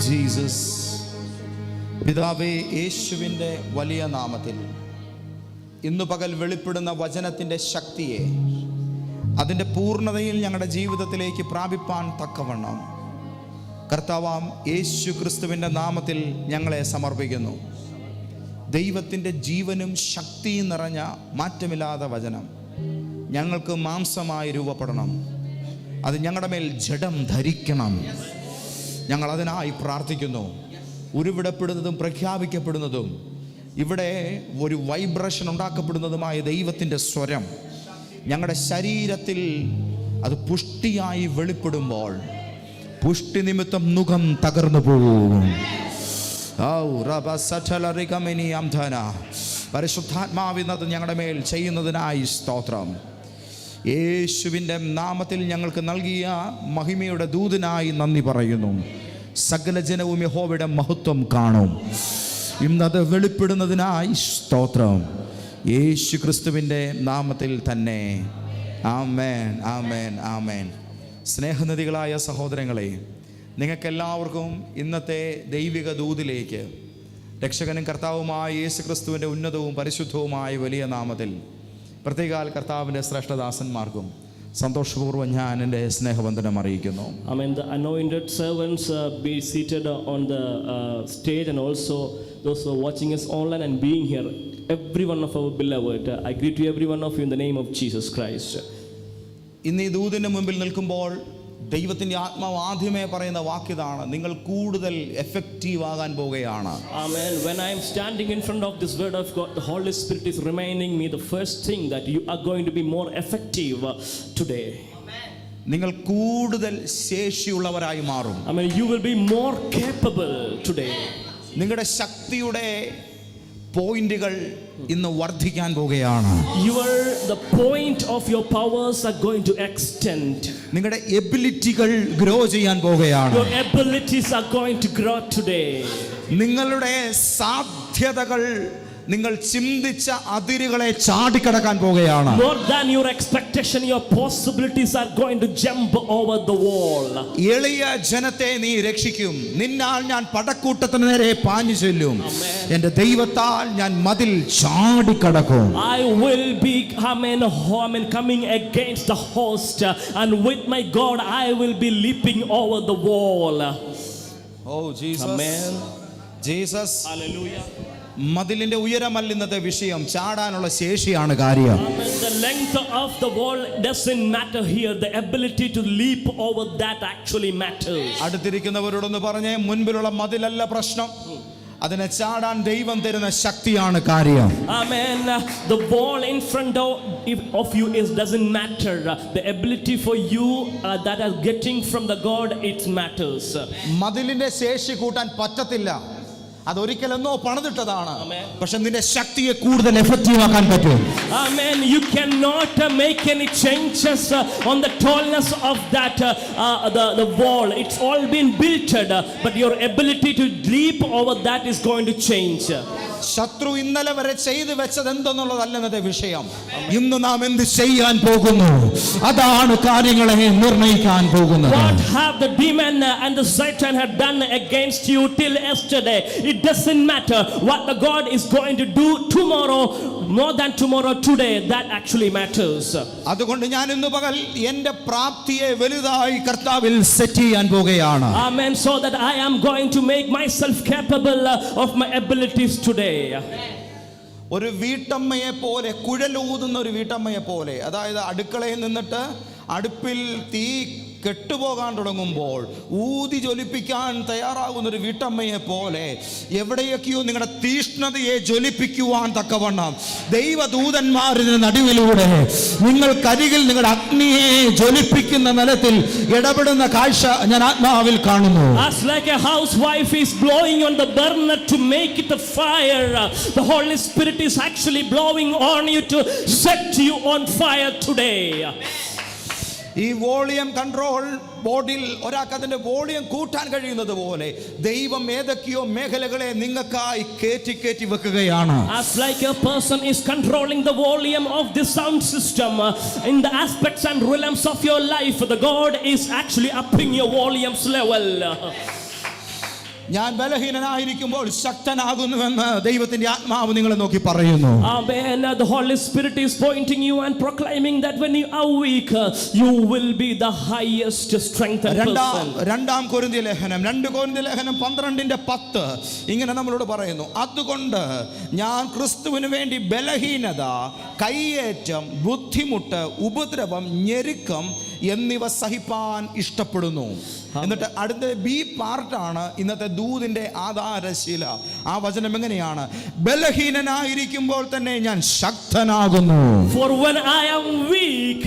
Jesus. പിതാവേ, യേശുവിൻ്റെ വലിയ നാമത്തിൽ ഇന്നു പകൽ വെളിപ്പെടുന്ന വചനത്തിൻ്റെ ശക്തിയെ അതിൻ്റെ പൂർണ്ണതയിൽ ഞങ്ങളുടെ ജീവിതത്തിലേക്ക് പ്രാപിപ്പാൻ തക്കവണ്ണം കർത്താവാം യേശു ക്രിസ്തുവിൻ്റെ നാമത്തിൽ ഞങ്ങളെ സമർപ്പിക്കുന്നു. ദൈവത്തിൻ്റെ ജീവനും ശക്തിയും നിറഞ്ഞ മാറ്റമില്ലാത്ത വചനം ഞങ്ങൾക്ക് മാംസമായി രൂപപ്പെടണം. അത് ഞങ്ങളുടെ മേൽ ജഡം ധരിക്കണം. ഞങ്ങൾ അതിനായി പ്രാർത്ഥിക്കുന്നു. ഉരുവിടപ്പെടുന്നതും പ്രഖ്യാപിക്കപ്പെടുന്നതും ഇവിടെ ഒരു വൈബ്രേഷൻ ഉണ്ടാക്കപ്പെടുന്നതുമായ ദൈവത്തിൻ്റെ സ്വരം ഞങ്ങളുടെ ശരീരത്തിൽ അത് പുഷ്ടിയായി വെളിപ്പെടുമ്പോൾ പുഷ്ടി നിമിത്തം മുഖം തകർന്നു പോകും. പരിശുദ്ധാത്മാവിന്നത് ഞങ്ങളുടെ മേൽ ചെയ്യുന്നതിനായി സ്തോത്രം. യേശുവിൻ്റെ നാമത്തിൽ ഞങ്ങൾക്ക് നൽകിയ മഹിമയുടെ ദൂതനായി നന്ദി പറയുന്നു. സകല ജനവും യഹോവയുടെ മഹത്വം കാണും. ഇന്നത് വെളിപ്പെടുന്നതിനായി സ്തോത്രം. യേശു ക്രിസ്തുവിൻ്റെ നാമത്തിൽ തന്നെ. ആമേൻ, ആമേൻ, ആമേൻ. സ്നേഹനിധികളായ സഹോദരങ്ങളെ, നിങ്ങൾക്കെല്ലാവർക്കും ഇന്നത്തെ ദൈവിക ദൂതിലേക്ക് രക്ഷകനും കർത്താവുമായ യേശു ക്രിസ്തുവിൻ്റെ ഉന്നതവും പരിശുദ്ധവുമായ വലിയ നാമത്തിൽ പ്രത്യേകാൽ കർത്താവിൻ്റെ ശ്രേഷ്ഠദാസന്മാർക്കും സന്തോഷപൂർവ്വം ഞാൻ എൻ്റെ സ്നേഹവന്ദനം അറിയിക്കുന്നു. Amen. The anointed servants be seated on the stage, and also those who are watching us online and being here, every one of our beloved, I greet you every one of you in the name of Jesus Christ. ഇന്ന് ഈ ദൂതിൻ്റെ മുമ്പിൽ നിൽക്കുമ്പോൾ ദൈവത്തിൻ്റെ ആത്മാവ് ആദ്യമേ പറയുന്ന വാക്യതാണ്: നിങ്ങൾ കൂടുതൽ എഫക്റ്റീവ് ആകാൻ പോവുകയാണ്. Amen. When I am standing in front of this word of God, the Holy Spirit is reminding me the first thing that you are going to be more effective today. നിങ്ങൾ കൂടുതൽ ശേഷിയുള്ളവരായി മാറും. Amen. You will be more capable today. നിങ്ങളുടെ ശക്തിയുടെ പോയിന്റുകൾ ഇന്ന് വർദ്ധിക്കാൻ പോവുകയാണ്. The point of your powers are going to extend. നിങ്ങളുടെ എബിലിറ്റികൾ ഗ്രോ ചെയ്യാൻ പോവുകയാണ്. Your abilities are going to grow today. നിങ്ങളുടെ സാധ്യതകൾ നിങ്ങൾ ചിന്തിച്ച അതിരുകളെ ചാടിക്കടക്കാൻ പോവുകയാണ്. More than your expectation, your possibilities are going to jump over the wall. എളിയ ജനത്തെ നീ രക്ഷിക്കും. നിന്നാൽ ഞാൻ പടക്കൂട്ടത്തിന് നേരെ പാഞ്ഞു ചെല്ലും. എൻ്റെ ദൈവത്താൽ ഞാൻ മതിൽ ചാടിക്കടക്കും. I will be coming against the host, and with my God I will be leaping over the wall. Oh Jesus. Amen. Jesus. Hallelujah. മതിലിന്റെ ഉയരമല്ല ഇന്നത്തെ വിഷയം, ചാടാനുള്ള ശേഷിയാണ് കാര്യം. The length of the wall doesn't matter here. The ability to leap over that actually matters. അടുത്തിരിക്കുന്നവരോടൊന്ന് പറഞ്ഞേ, മുൻപിലുള്ള മതിലല്ല പ്രശ്നം, അതിനെ ചാടാൻ ദൈവം തരുന്ന ശക്തിയാണ് കാര്യം. Amen. The wall in front of you doesn't matter. The ability for you that are getting from the God, it matters. മതിലിന്റെ ശേഷി കൂട്ടാൻ പറ്റത്തില്ല, അതൊരിക്കലെന്നോ പണിതിട്ടതാണ്. പക്ഷെ നിന്റെ ശക്തിയെ കൂടുതൽ എഫക്റ്റീവ് ആക്കാൻ പറ്റും. Amen. You cannot make any changes on the tallness of that the wall. It's all been built, but your ability to leap over that is going to change. ശത്രു ഇന്നലെ വരെ ചെയ്തു വെച്ചത് എന്തെന്നുള്ളതല്ല ഇന്നത്തെ വിഷയം. ഇന്ന് നാം എന്ത് ചെയ്യാൻ പോകുന്നു, അതാണ് കാര്യങ്ങളെ നിർണ്ണയിക്കാൻ പോകുന്നത്. What have the demon and the Satan had done against you till yesterday? It doesn't matter. What the God is going to do tomorrow, more than tomorrow, today, that actually matters. അതുകൊണ്ട് ഞാൻ ഇന്ന് പകൽ എൻ്റെ പ്രാപ്തിയെ വലുതായി കർത്താവിൽ set ചെയ്യാൻ പോകുകയാണ്. Amen. So that I am going to make myself capable of my abilities today. ഒരു വീട്ടമ്മയെ പോലെ, കുഴലൂതുന്ന ഒരു വീട്ടമ്മയെ പോലെ, അതായത് അടുക്കളയിൽ നിന്നിട്ട് അടുപ്പിൽ തീ കെട്ടുപോകാൻ തുടങ്ങുമ്പോൾ ഊതി ജ്വലിപ്പിക്കാൻ തയ്യാറാകുന്ന ഒരു വീട്ടമ്മയെ പോലെ എവിടെയൊക്കെയോ നിങ്ങളുടെ തീഷ്ണതയെ ജ്വലിപ്പിക്കുവാൻ തക്കവണ്ണം ദൈവദൂതന്മാരുടെ നടുവിലൂടെ നിങ്ങൾക്കരികിൽ നിങ്ങളുടെ അഗ്നിയെ ജ്വലിപ്പിക്കുന്ന നിലത്തിൽ ഇടപെടുന്ന കാഴ്ച ഞാൻ ആത്മാവിൽ കാണുന്നു. As like a housewife is blowing on the burner to make it a fire, the Holy Spirit is actually blowing on you to set you on fire today. ഈ വോളിയം കൺട്രോൾ ബോർഡിൽ ഒരാൾക്ക് അതിന്റെ വോളിയം കൂട്ടാൻ കഴിയുന്നത് പോലെ ദൈവം ഏതൊക്കെയോ മേഖലകളെ നിങ്ങൾക്കായി കയറ്റി വെക്കുകയാണ്. As like a person is controlling the volume of the sound system in the aspects and realms of your life, the God is actually upping your volumes level. ഞാൻ ബലഹീനനായിരിക്കുമ്പോൾ ശക്തനാകുന്നുവെന്ന് ദൈവത്തിന്റെ ആത്മാവ് നിങ്ങളെ നോക്കി പറയുന്നു. Amen. The Holy Spirit is pointing you and proclaiming that when you are weak, you will be the highest strengthened person. രണ്ടാം കൊരിന്ത്യർ ലേഖനം 2 കൊരിന്ത്യർ ലേഖനം 12:10 ഇങ്ങനെ നമ്മളോട് പറയുന്നു, അതുകൊണ്ട് ഞാൻ ക്രിസ്തുവിന് വേണ്ടി ബലഹീനത, കയ്യേറ്റം, ബുദ്ധിമുട്ട്, ഉപദ്രവം, ഞെരുക്കം എന്നിവ സഹിപ്പാൻ ഇഷ്ടപ്പെടുന്നു. എന്നിട്ട് അടുത്ത ബി പാർട്ടാണ് ഇന്നത്തെ ദൂതിന്റെ ആധാരശില. ആ വചനം എങ്ങനെയാണ്? ബലഹീനനായിരിക്കുമ്പോൾ തന്നെ ഞാൻ ശക്തനാകുന്നു. For when I am weak,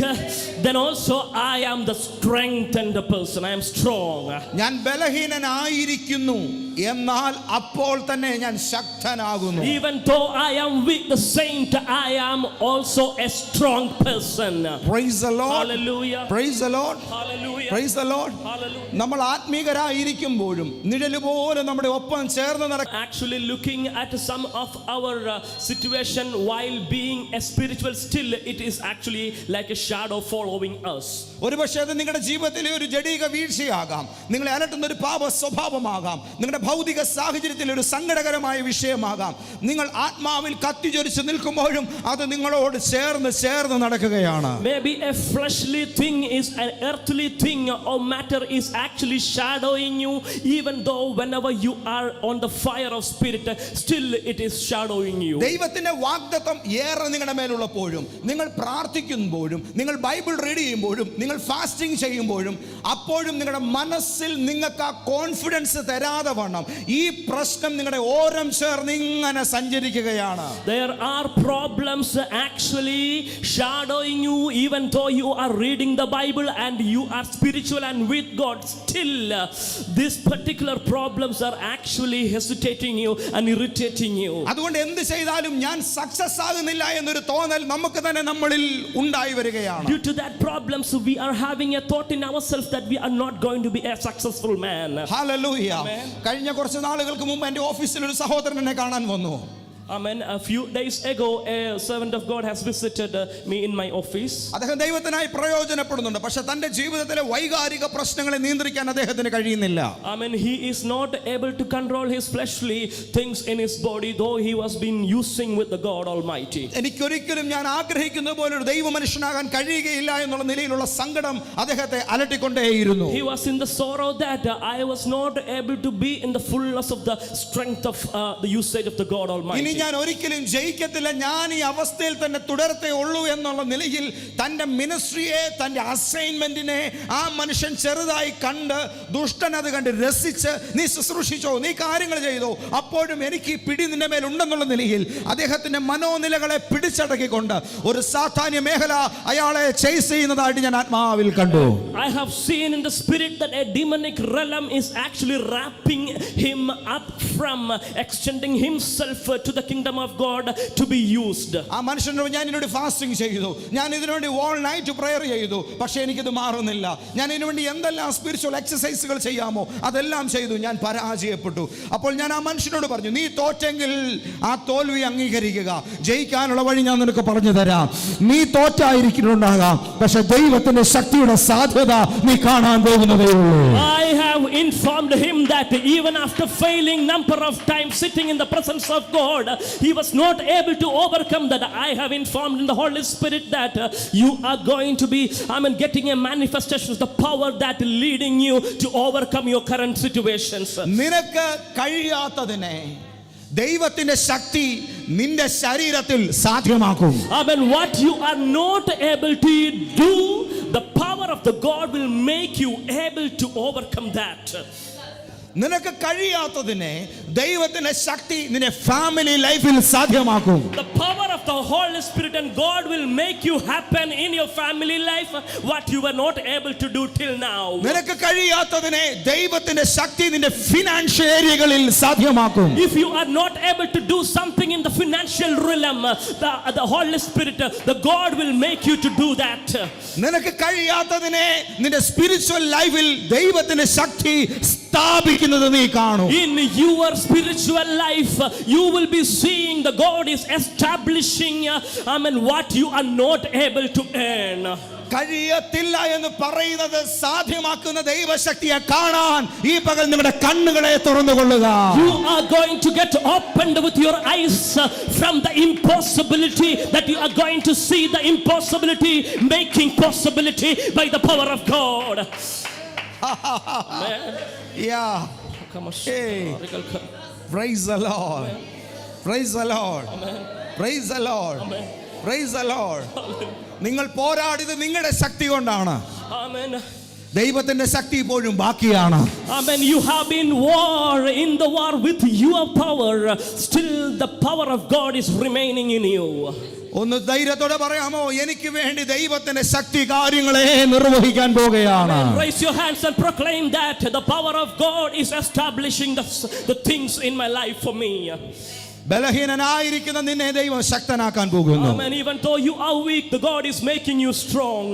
then also I am the strengthened person. I am strong. ഞാൻ ബലഹീനനായിരിക്കുന്നു, എന്നാൽ അപ്പോൾ തന്നെ ഞാൻ ശക്തനാകുന്നു. Even though I am weak, the saint, I am also a strong person. Praise the Lord. Hallelujah. Praise the Lord. Hallelujah. Praise the Lord. Hallelujah. നമ്മൾ ആത്മീകരായിരിക്കുമ്പോഴും നിഴല് പോലെ നമ്മുടെ ഒപ്പം ചേർന്ന് നടക്കും. Actually looking at some of our situation while being a spiritual, still it is actually like a shadow following us. ഒരുപക്ഷേ അത് നിങ്ങളുടെ ജീവിതത്തിലെ ഒരു ജഡിക വീഴ്ചയാകാം, നിങ്ങളെ അലട്ടുന്ന ഒരു പാപ സ്വഭാവമാകാം, നിങ്ങളുടെ ഭൗതിക സാഹചര്യത്തിലെ ഒരു സങ്കടകരമായ വിഷയമാകാം. നിങ്ങൾ ആത്മാവിൽ കത്തിജ്വലിച്ച് നിൽക്കുമ്പോഴും അത് നിങ്ങളോട് ചേർന്ന് നടക്കുകയാണ്. Maybe a fleshly thing is an earthly thing or matter is actually shadowing you, even though whenever you are on the fire of spirit, still it is shadowing you. ദൈവത്തിന്റെ വാഗ്ദത്തം ഏറെ നിങ്ങളുടെ മേലുള്ളപ്പോഴും, നിങ്ങൾ പ്രാർത്ഥിക്കുമ്പോഴും, നിങ്ങൾ ബൈബിൾ റീഡ് ചെയ്യുമ്പോഴും, നിങ്ങൾ fasting ചെയ്യുമ്പോഴും, അപ്പോഴും നിങ്ങളുടെ മനസ്സിൽ നിങ്ങൾക്ക് ആ കോൺഫിഡൻസ് തരാതെ വണ്ണം ഈ പ്രശ്നം നിങ്ങളുടെ ഓരം ചേർന്ന് ഇങ്ങനെ സഞ്ചരിക്കുകയാണ്. There are problems actually shadowing you, even though you are reading the Bible and you are spiritual and with God. Still these particular problems are actually hesitating you and irritating you. അതുകൊണ്ട് എന്ത് ചെയ്താലും ഞാൻ success ആകുന്നില്ല എന്നൊരു തോന്നൽ നമുക്ക് തന്നെ നമ്മളിൽ ഉണ്ടായി വരികയാണ്. Due to that problems, we are having a thought in ourselves that we are not going to be a successful man. Hallelujah. കഴിഞ്ഞ കുറച്ച് നാളുകൾക്ക് മുമ്പ് എൻ്റെ ഓഫീസിൽ ഒരു സഹോദരൻ എന്നെ കാണാൻ വന്നു. Amen. A few days ago, a servant of God has visited me in my office. അദ്ദേഹം ദൈവത്തിനായി പ്രയോജനപ്പെടുന്നുണ്ട്, പക്ഷേ തന്റെ ജീവിതത്തിലെ വൈകാരിക പ്രശ്നങ്ങളെ നിയന്ത്രിക്കാൻ അദ്ദേഹത്തിന് കഴിയുന്നില്ല. Amen. He is not able to control his fleshly things in his body, though he was been using with the God Almighty. എനിക്കൊരിക്കലും ഞാൻ ആഗ്രഹിക്കുന്ന പോലെ ഒരു ദൈവ മനുഷ്യനാകാൻ കഴിയുകയില്ല എന്നുള്ള നിലയിലുള്ള സങ്കടം അദ്ദേഹത്തെ അലട്ടിക്കൊണ്ടേയിരുന്നു. He was in the sorrow that I was not able to be in the fullness of the strength of the usage of the God Almighty. ഞാൻ ഒരിക്കലും ജയിക്കത്തില്ല, ഞാൻ ഈ അവസ്ഥയിൽ തന്നെ തുടരത്തേ ഉള്ളൂ എന്നുള്ള നിലയിൽ തന്റെ മിനിസ്ട്രിയെ, തന്റെ അസൈൻമെന്റിനെ ആ മനുഷ്യൻ ചെറുതായി കണ്ട്, ദുഷ്ടൻ അത് കണ്ട് രസിച്ച്, നീ ശുശ്രൂഷിച്ചോ, നീ കാര്യങ്ങൾ ചെയ്തോ, അപ്പോഴും എനിക്ക് ഈ പിടി നിന്റെ മേൽ ഉണ്ടെന്നുള്ള നിലയിൽ അദ്ദേഹത്തിന്റെ മനോനിലകളെ പിടിച്ചടക്കിക്കൊണ്ട് ഒരു സാധാന്യ മേഖല അയാളെ ചേസ് ചെയ്യുന്നതായിട്ട് ഞാൻ ആത്മാവിൽ കണ്ടു. I have seen in the spirit that a demonic realm is actually wrapping him up from extending himself to the kingdom of God to be used. ആ മനുഷ്യനോട് ഞാൻ ഇതിനുവേണ്ടി ഫാസ്റ്റിംഗ് ചെയ്തു, ഞാൻ ഇതിനുവേണ്ടി ഓൾ നൈറ്റ് പ്രയർ ചെയ്തു, പക്ഷേ എനിക്കിത് മാറുന്നില്ല. ഞാൻ ഇതിനുവേണ്ടി എന്തെല്ലാം സ്പിരിച്വൽ എക്സസൈസുകൾ ചെയ്യാമോ അതെല്ലാം ചെയ്തു, ഞാൻ പരാജയപ്പെട്ടു. അപ്പോൾ ഞാൻ ആ മനുഷ്യനോട് പറഞ്ഞു, നീ തോറ്റെങ്കിൽ ആ തോൽവി അംഗീകരിക്കുക, ജയിക്കാനുള്ള വഴി ഞാൻ നിനക്ക് പറഞ്ഞു തരാം. നീ തോറ്റായിരിക്കുന്നുണ്ടാകാം, പക്ഷെ ദൈവത്തിന്റെ ശക്തിയുടെ സാധ്യത നീ കാണാൻ പോകുന്നതേ ഉള്ളൂ. I have informed him that even after failing number of times sitting in the presence of God, he was not able to overcome that. I have informed in the Holy Spirit that you are going to be, getting a manifestation of the power that leading you to overcome your current situations. നിനക്ക് കഴിയാത്തതിനെ ദൈവത്തിന്റെ ശക്തി നിന്റെ ശരീരത്തിൽ സാധ്യമാക്കും. What you are not able to do, the power of the God will make you able to overcome that. നിനക്ക് കഴിയാത്തതിനെ ദൈവത്തിന്റെ ശക്തി നിന്റെ family ലൈഫിൽ സാധ്യമാക്കും. The power of the Holy Spirit and God will make you happen in your family life what you were not able to do till now. നിനക്ക് കഴിയാത്തതിനെ ദൈവത്തിന്റെ ശക്തി നിന്റെ financial ഏരിയകളിൽ സാധ്യമാക്കും. If you are not able to do something in the financial realm, the Holy Spirit, the God will make you to do that. നിനക്ക് കഴിയാത്തതിനെ നിന്റെ spiritual ലൈഫിൽ ദൈവത്തിന്റെ ശക്തി സ്ഥാപിക്കുന്നത് നീ കാണും. In your spiritual life you will be seeing the God is establishing what you are not able to earn. കഴിയത്തില്ല എന്ന് പറയുന്നത് സാധ്യമാക്കുന്ന ദൈവശക്തിയെ കാണാൻ ഈ പകൽ നിങ്ങളുടെ കണ്ണുകളെ തുറന്നുകൊള്ളുക. You are going to get opened with your eyes from the impossibility, that you are going to see the impossibility making possibility by the power of God. Amen. Yeah. Come on. Hey. Praise the Lord. Praise the Lord. Praise the Lord. Praise the Lord. നിങ്ങൾ പോരാടിയത് നിങ്ങളുടെ ശക്തി കൊണ്ടാണ്. Amen. ദൈവത്തിന്റെ ശക്തി ഇപ്പോഴും ബാക്കിയാണ്. Amen. You have been in the war with your power. Still the power of God is remaining in you. ഒന്ന് ധൈര്യത്തോടെ പറയാമോ, എനിക്ക് വേണ്ടി ദൈവത്തിന്റെ ശക്തി കാര്യങ്ങളെ നിർവഹിക്കാൻ പോകുകയാണ്. Raise your hands and proclaim that the power of God is establishing the things in my life for me. ബലഹീനനായിരിക്കുന്ന നിന്നെ ദൈവം ശക്തനാക്കാൻ പോകുന്നു. Amen. Even though you are weak, the God is making you strong.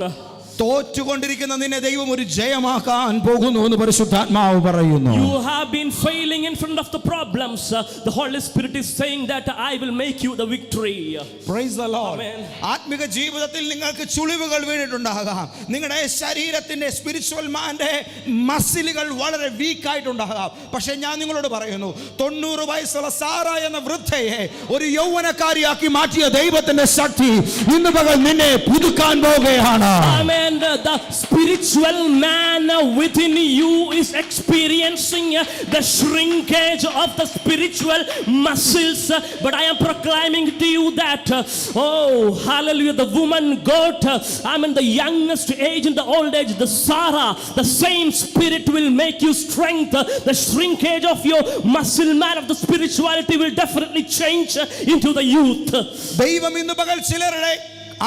തോറ്റുകൊണ്ടിരിക്കുന്ന നിന്നെ ദൈവം ഒരു ജയമാക്കാൻ പോകുന്നു എന്ന് പരിശുദ്ധാത്മാവ് പറയുന്നു. You have been failing in front of the problems. The Holy Spirit is saying that I will make you the victory. Praise the Lord. Amen. ആത്മിക ജീവിതത്തിൽ നിങ്ങൾക്ക് ചുളിവുകൾ വീണിട്ടുണ്ടാകാം. നിങ്ങളുടെ ശരീരത്തിന്റെ സ്പിരിച്വൽ മാന്റെ മസിലുകൾ വളരെ വീക്ക് ആയിട്ടുണ്ടാകാം. പക്ഷെ ഞാൻ നിങ്ങളോട് പറയുന്നു, 90 വയസ്സുള്ള സാറ എന്ന വൃദ്ധയെ ഒരു യൗവനക്കാരിയാക്കി മാറ്റിയ ദൈവത്തിന്റെ ശക്തി ഇന്ന് പകൽ നിന്നെ പുതുക്കാൻ പോകുകയാണ്. And the spiritual man within you is experiencing the shrinkage of the spiritual muscles. But I am proclaiming to you that, oh hallelujah, the woman got, the youngest age and the old age, the Sarah, the same spirit will make you strength. The shrinkage of your muscle man of the spirituality will definitely change into the youth. ദൈവം ഇന്ന് പകൽ ചിലരുടെ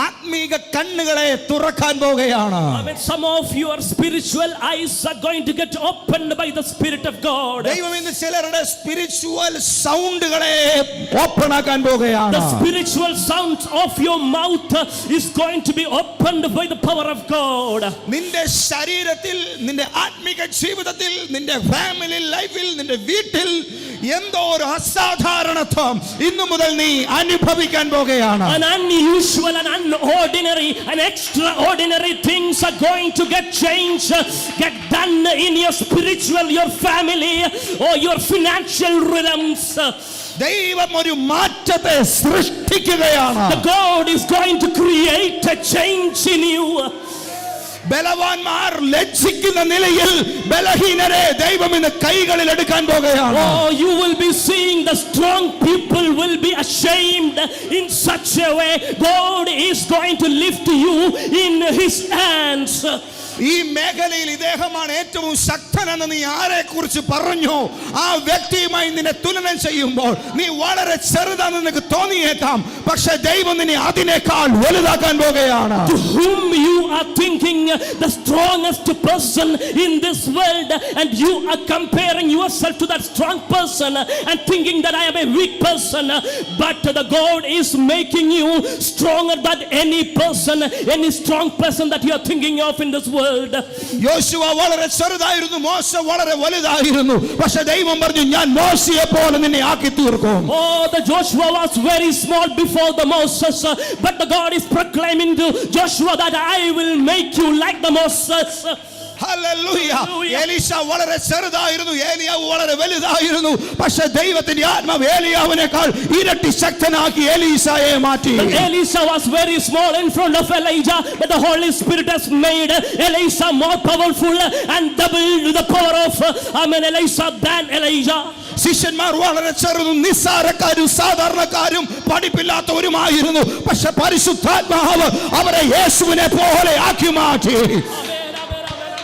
ആത്മീക കണ്ണുകളെ തുറക്കാൻ പോകുകയാണ്. Some of your spiritual eyes are going to get opened by the Spirit of God. ദൈവം ഇന്ന് ചിലരുടെ സ്പിരിച്വൽ സൗണ്ടുകളെ ഓപ്പൺ ആക്കാൻ പോകുകയാണ്. The spiritual sound of your mouth is going to be opened by the power of God. നിന്റെ ശരീരത്തിൽ, നിന്റെ ആത്മീക ജീവിതത്തിൽ, നിന്റെ ഫാമിലി ലൈഫിൽ, നിന്റെ വീട്ടിൽ എന്തോ ഒരു അസാധാരണത്വം ഇന്നു മുതൽ നീ അനുഭവിക്കാൻ പോകുകയാണ്. An unusual and unordinary and extraordinary things are going to get changed, get done in your spiritual, your family or your financial realms. ദൈവം ഒരു മാറ്റത്തെ സൃഷ്ടിക്കുകയാണ്. The God is going to create a change in you. ബലവാന്മാർ ലജ്ജിക്കുന്ന നിലയിൽ ബലഹീനരെ ദൈവം ഇന്ന് കൈകളിൽ എടുക്കാൻ പോകുകയാണ്. Oh, you will be seeing the strong people will be ashamed in such a way. God is going to lift you in his hands. ഈ മേഖലയിൽ ഇദ്ദേഹമാണ് ഏറ്റവും ശക്തനെന്ന് നീ ആരെ കുറിച്ച് പറഞ്ഞു, ആ വ്യക്തിയുമായി നിന്നെ തുലനം ചെയ്യുമ്പോൾ നീ വളരെ ചെറുതാണെന്ന് നിനക്ക് തോന്നിയേക്കാം. പക്ഷെ ദൈവം നിന്നെ അതിനേക്കാൾ വലുതാക്കാൻ പോകുകയാണ്. To whom you are thinking the strongest person in this world, and you are comparing yourself to that strong person and thinking that I am a weak person, but the God is making you stronger than any person, any strong person that you are thinking of in this world. യോശുവ വളരെ ചെറുതായിരുന്നു, മോശ വളരെ വലുതായിരുന്നു. പക്ഷെ ദൈവം പറഞ്ഞു, ഞാൻ മോശയെ പോലെ നിന്നെ ആക്കി തീർക്കും. Oh, the Joshua was very small before the Moses, but the God is proclaiming to Joshua that I will make you like the Moses. Hallelujah. എലീശ വളരെ ചെറുതായിരുന്നു, ഏലിയാവ് വളരെ വലുതായിരുന്നു. പക്ഷെ ദൈവത്തിന്റെ ആത്മാവ് ഏലിയാവിനേക്കാൾ ഇരട്ടി ശക്തനാക്കി എലീശയെ മാറ്റി. Elisha was very small in front of Elijah, but the Holy Spirit has made Elisha more powerful and doubled the power of Elisha than Elijah. ശിഷ്യന്മാർ വളരെ ചെറുതും നിസ്സാരക്കാരും സാധാരണക്കാരും പഠിപ്പില്ലാത്തവരുമായിരുന്നു. പക്ഷെ പരിശുദ്ധാത്മാവ് അവരെ യേശുവിനെ പോലെ ആക്കി മാറ്റി.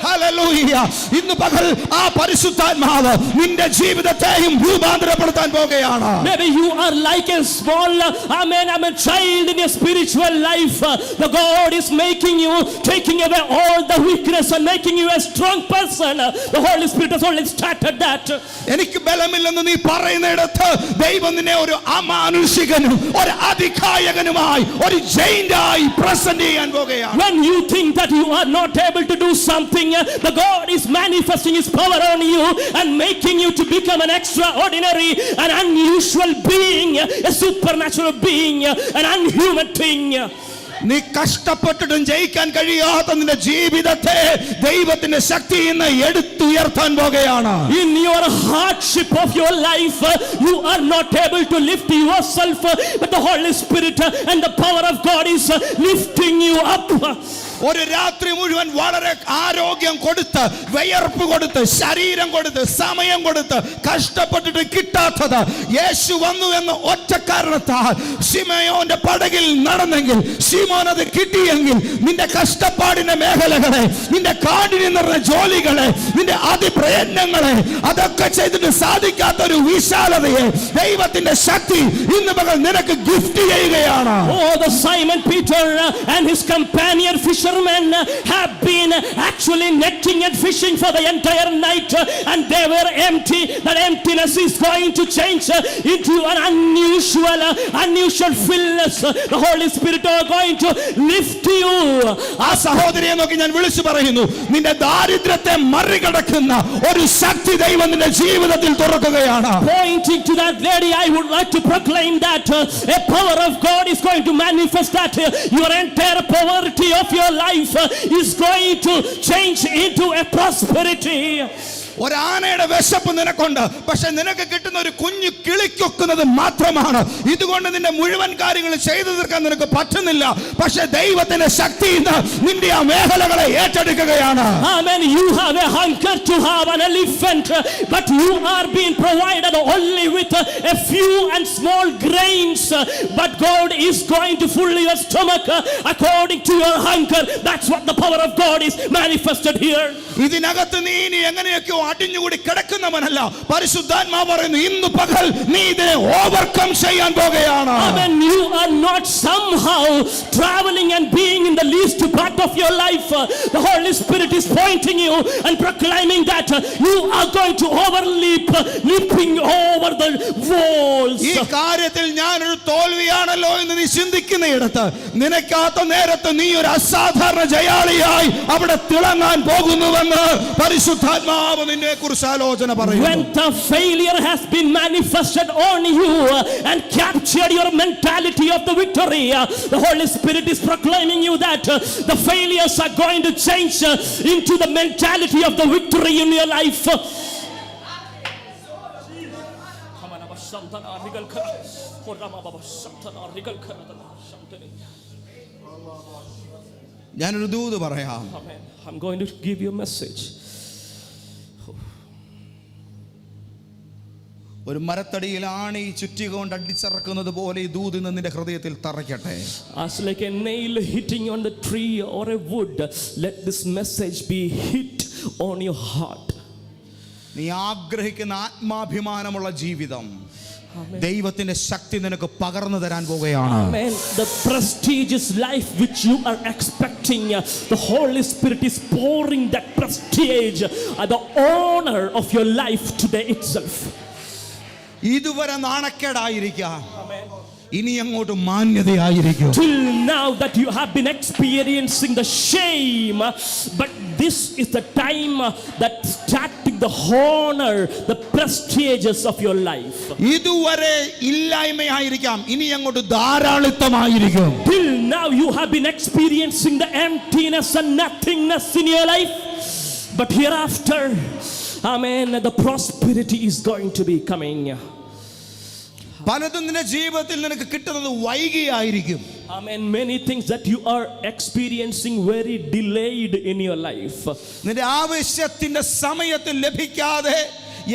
ഹല്ലേലൂയ. ഇന്ന് പകൽ ആ പരിശുദ്ധാത്മാവ് നിന്റെ ജീവിതത്തെയും രൂപാന്തരപ്പെടുത്താൻ പോകുകയാണ്. Maybe you are like a small child in your spiritual life. The God is making you, taking away all the weakness and making you a strong person. The Holy Spirit has only started that. എനിക്ക് ബലമില്ലെന്ന് നീ പറയുന്നിടത്ത് ദൈവം നിന്നെ ഒരു അമാനുഷികനും ഒരു അധികായകനുമായി ഒരു ജയിന്റായി present ചെയ്യാൻ പോകുകയാണ്. When you think that you are not able to do something, the God is manifesting his power on you and making you to become an extraordinary, an unusual being, a supernatural being, an unhuman thing. നീ കഷ്ടപ്പെട്ടിട്ടും ജയിക്കാൻ കഴിയാത്ത നിന്റെ ജീവിതത്തെ ദൈവത്തിന്റെ ശക്തി ഇന്ന് എടുത്തുയർത്താൻ പോകുകയാണ്. In your hardship of your life, you are not able to lift yourself, but the Holy Spirit and the power of God is lifting you up. ഒരു രാത്രി മുഴുവൻ വളരെ ആരോഗ്യം കൊടുത്ത്, വിയർപ്പ് കൊടുത്ത്, ശരീരം കൊടുത്ത്, സമയം കൊടുത്ത് കഷ്ടപ്പെട്ടിട്ട് കിട്ടാത്തത് യേശു വന്നു എന്ന ഒറ്റ കാരണത്താൽ ശിമയോന്റെ പടകിൽ നടന്നെങ്കിൽ, ശിമോൻ അത് കിട്ടിയെങ്കിൽ, നിന്റെ കഷ്ടപ്പാടിന്റെ മേഖലകളെ, നിന്റെ കാടിന് നിറഞ്ഞ ജോലികളെ, നിന്റെ അതിപ്രയത്നങ്ങളെ, അതൊക്കെ ചെയ്തിട്ട് സാധിക്കാത്ത ഒരു വിശാലതയെ ദൈവത്തിന്റെ ശക്തി ഇന്ന് പകൽ നിനക്ക് ഗിഫ്റ്റ് ചെയ്യുകയാണ്. Oh, the Simon Peter and his companion fishermen have been actually netting and fishing for the entire night, and they were empty. That emptiness is going to change into an unusual fullness. The Holy Spirit are going to lift you. ആ സഹോദരിയെ നോക്കി ഞാൻ വിളിച്ചു പറയുന്നു, നിന്റെ ദാരിദ്ര്യത്തെ മറികടക്കുന്ന ഒരു ശക്തി ദൈവം നിന്റെ ജീവിതത്തിൽ തുറക്കുകയാണ്. Pointing to that lady, I would like to proclaim that a power of God is going to manifest, that your entire poverty of your life is going to change into a prosperity. ഒരാനയുടെ വിശപ്പ് നിനക്കുണ്ട്, പക്ഷെ നിനക്ക് കിട്ടുന്ന ഒരു കുഞ്ഞു കിളിക്കൊക്കുന്നത് മാത്രമാണ്. ഇതുകൊണ്ട് നിന്റെ മുഴുവൻ കാര്യങ്ങൾ ചെയ്തു തീർക്കാൻ നിനക്ക് പറ്റുന്നില്ല. പക്ഷെ ദൈവത്തിന്റെ ശക്തി നിന്റെ ആ മേഖലകളെ ഏറ്റെടുക്കുകയാണ്. Amen. You have a hunger to have an elephant, but you are being provided only with a few and small grains. But God is going to fill your stomach according to your hunger. That's what the power of God is manifested here. ഇതിനകത്ത് നീ ഇനി എങ്ങനെയൊക്കെയോ അടിഞ്ഞുകൂടി കിടക്കുന്നവനല്ല. പരിശുദ്ധാത്മാവ് പറയുന്നു, ഇന്ന് പകൽ നീ ഇതിനെ ഓവർകം ചെയ്യാൻ പോകുകയാണ്. Amen. You are not somehow traveling and being in the least part of your life. The Holy Spirit is pointing you and proclaiming that you are going to leaping over the walls. ഈ കാര്യത്തിൽ ഞാനൊരു തോൽവിയാണല്ലോ എന്ന് നീ ചിന്തിക്കുന്നയിടത്ത്, നിനക്കാത്ത നേരത്ത് നീ ഒരു അസാധാരണ ജയാളിയായി അവിടെ തിളങ്ങാൻ പോകുന്നുവെന്ന് പരിശുദ്ധാത്മാവ് നിന്നെ കുറിച്ച് ആലോചന പറയുന്നു. When the failure has been manifested on you and captured your mentality of the victory, the Holy Spirit is proclaiming you that the failures are going to change into the mentality of the victory in your life. ഞാനൊരു ദൂത് പറയാം. I'm going to give you a message. ഒരു മരത്തടിയിൽ ആണി ചുറ്റിക കൊണ്ട് അടിച്ചിറക്കുന്നത് പോലെ ഈ ദൂത് നിന്റെ ഹൃദയത്തിൽ തറയ്ക്കട്ടെ. As like a nail hitting on the tree or a wood, let this message be hit on your heart. നീ ആഗ്രഹിക്കുന്ന ആത്മാഭിമാനമുള്ള ജീവിതം ദൈവത്തിന്റെ ശക്തി നിനക്ക് പകർന്നു തരാൻ പോവുകയാണ്. Amen. The prestigious life which you are expecting, the Holy Spirit is pouring that prestige, the honor of your life today itself. ഇതുവരെ നാണക്കേടായിരിക്കാം, ഇനി അങ്ങോട്ട് മാന്യതയായിരിക്കും. Till now that you have been experiencing the shame, but this is the time that starting the honor, the prestiges of your life. ഇതുവരെ ഇല്ലായ്മയായിരിക്കാം, ഇനി അങ്ങോട്ട് ധാരാളിത്തമായിരിക്കും. Till now you have been experiencing the emptiness and nothingness in your life, but hereafter, amen, the prosperity is going to be coming. പലതും നിന്റെ ജീവിതത്തിൽ നിനക്ക് കിട്ടുന്നത് വൈകിയായിരിക്കും. Amen. Many things that you are experiencing very delayed in your life. നിന്റെ ആവശ്യത്തിന്റെ സമയത്ത് ലഭിക്കാതെ,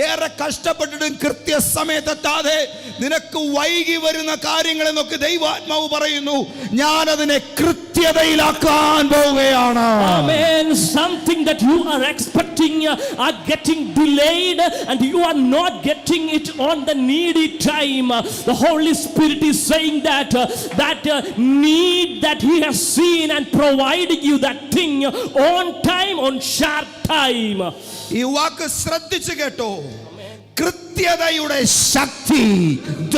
ഏറെ കഷ്ടപ്പെട്ടിട്ടും കൃത്യസമയത്തെത്താതെ നിനക്ക് വൈകി വരുന്ന കാര്യങ്ങളെ നോക്കി ദൈവാത്മാവ് പറയുന്നു, ഞാൻ അതിനെ കൃത്യതയിലാക്കാൻ പോവുകയാണ്. Amen. Something that you are expecting are getting delayed and you are not getting it on the needy time. The Holy Spirit is saying that need that He has seen and providing you that thing on time, on sharp time. ഈ വാക്ക് ശ്രദ്ധിച്ചു കേട്ടോ. കൃത്യതയുടെ ശക്തി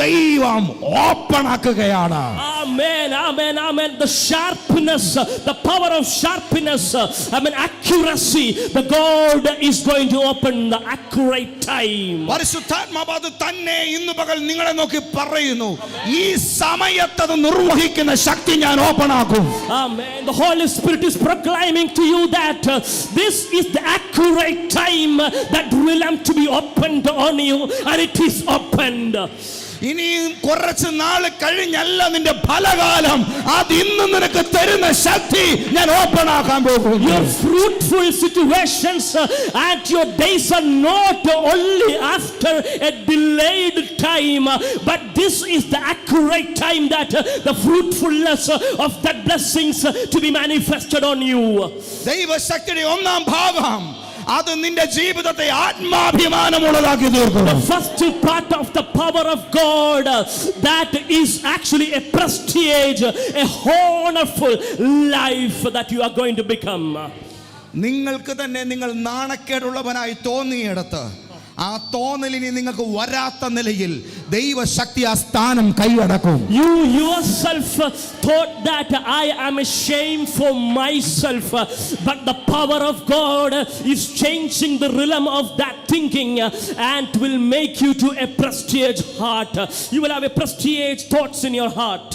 ദൈവം open ആക്കുകയാണ്. Amen, amen, amen. The sharpness, the power of sharpness, accuracy. The God is going to open the accurate time. പരിശുദ്ധാത്മാവ് അത് തന്നെ ഇന്ന് പകൽ നിങ്ങളെ നോക്കി പറയുന്നു, ഈ സമയത്ത് അത് നിർവഹിക്കുന്ന ശക്തി ഞാൻ ഓപ്പൺ ആക്കും. Amen. The Holy Spirit is proclaiming to you that this is the accurate time that realm to be opened on you, and it is opened. ഇനിയും കുറച്ച് നാൾ കഴിഞ്ഞല്ല നിന്റെ ഫലകാലം, അത് ഇന്ന് നിനക്ക് തരുന്ന ശക്തി ഞാൻ ഓപ്പൺ ആക്കാൻ പോകുന്നു. Your fruitful situations and your days are not only after a delayed time, but this is the accurate time that the fruitfulness of that blessings to be manifested on you. ദൈവശക്തിയുടെ ഒന്നാം ഭാഗം അത് നിന്റെ ജീവിതത്തെ ആത്മാഭിമാനമുള്ളതാക്കി തീർക്കും. The first part of the power of God, that is actually a prestige, a honorful life that you are going to become. നിങ്ങൾക്ക് തന്നെ നിങ്ങൾ നാണക്കേടുള്ളവനായി തോന്നിയിടത്ത് ആ തോന്നലിനി നിങ്ങൾക്ക് വരാത്ത നിലയിൽ ദൈവശക്തി ആ സ്ഥാനം കൈയടക്കും. You yourself thought that I am ashamed for myself, but the power of God is changing the realm of that thinking and will make you to a prestige heart. You will have a prestige thoughts in your heart.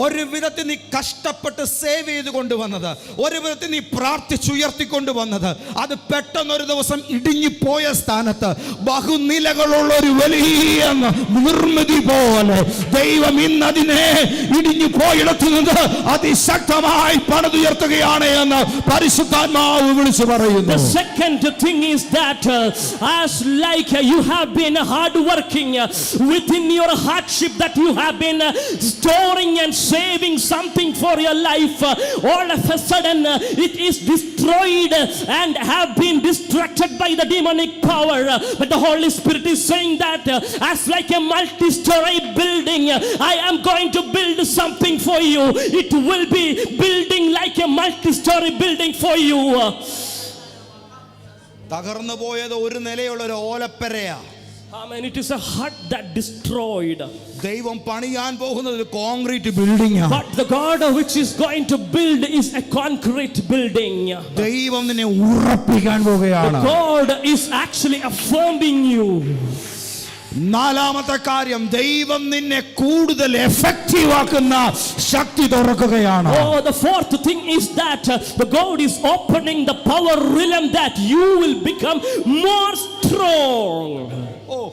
ഒരു വിധത്തിൽ നീ കഷ്ടപ്പെട്ട് save ചെയ്ത് കൊണ്ടുവന്നത്, ഒരു വിധത്തിൽ നീ പ്രാർത്ഥിച്ചുയർത്തിക്കൊണ്ടുവന്നത്, അത് പെട്ടെന്ന് ഒരു ദിവസം ഇടിഞ്ഞു പോയ സ്ഥാനത്ത് ബഹുനിലകളുള്ള ഒരു വലിയ നിർമ്മിതി പോലെ ദൈവം ഇന്ന് അതിനെ ഇടിഞ്ഞു പോയിടത്തു നിന്ന് അതിശക്തമായി പണിതുയർത്തുകയാണ് എന്ന് പരിശുദ്ധാത്മാവ് വിളിച്ചു പറയുന്നു. The second thing is that as like you have been hard working within your hardship, that you have been storing and saving something for your life, all of a sudden it is destroyed and have been distracted by the demonic power. But the Holy Spirit is saying that as like a multi-story building, I am going to build something for you. It will be building like a multi-story building for you. തകർന്നു പോയത് ഒരു നിലയുള്ള ഒരു ഓലപ്പരയാ. Amen. It is a hut that destroyed. ദൈവം പണിയാൻ പോകുന്നത് ഒരു concrete building ആണ്. But the God which is going to build is a concrete building. ദൈവം നിന്നെ ഉറപ്പിക്കാൻ പോകുകയാണ്. The God is actually affirming you. നാലാമത്തെ കാര്യം, ദൈവം നിന്നെ കൂടുതൽ എഫക്റ്റീവ് ആക്കുന്ന ശക്തി തുറക്കുകയാണ്. Oh, the fourth thing is that the God is opening the power realm that you will become more strong. Oh,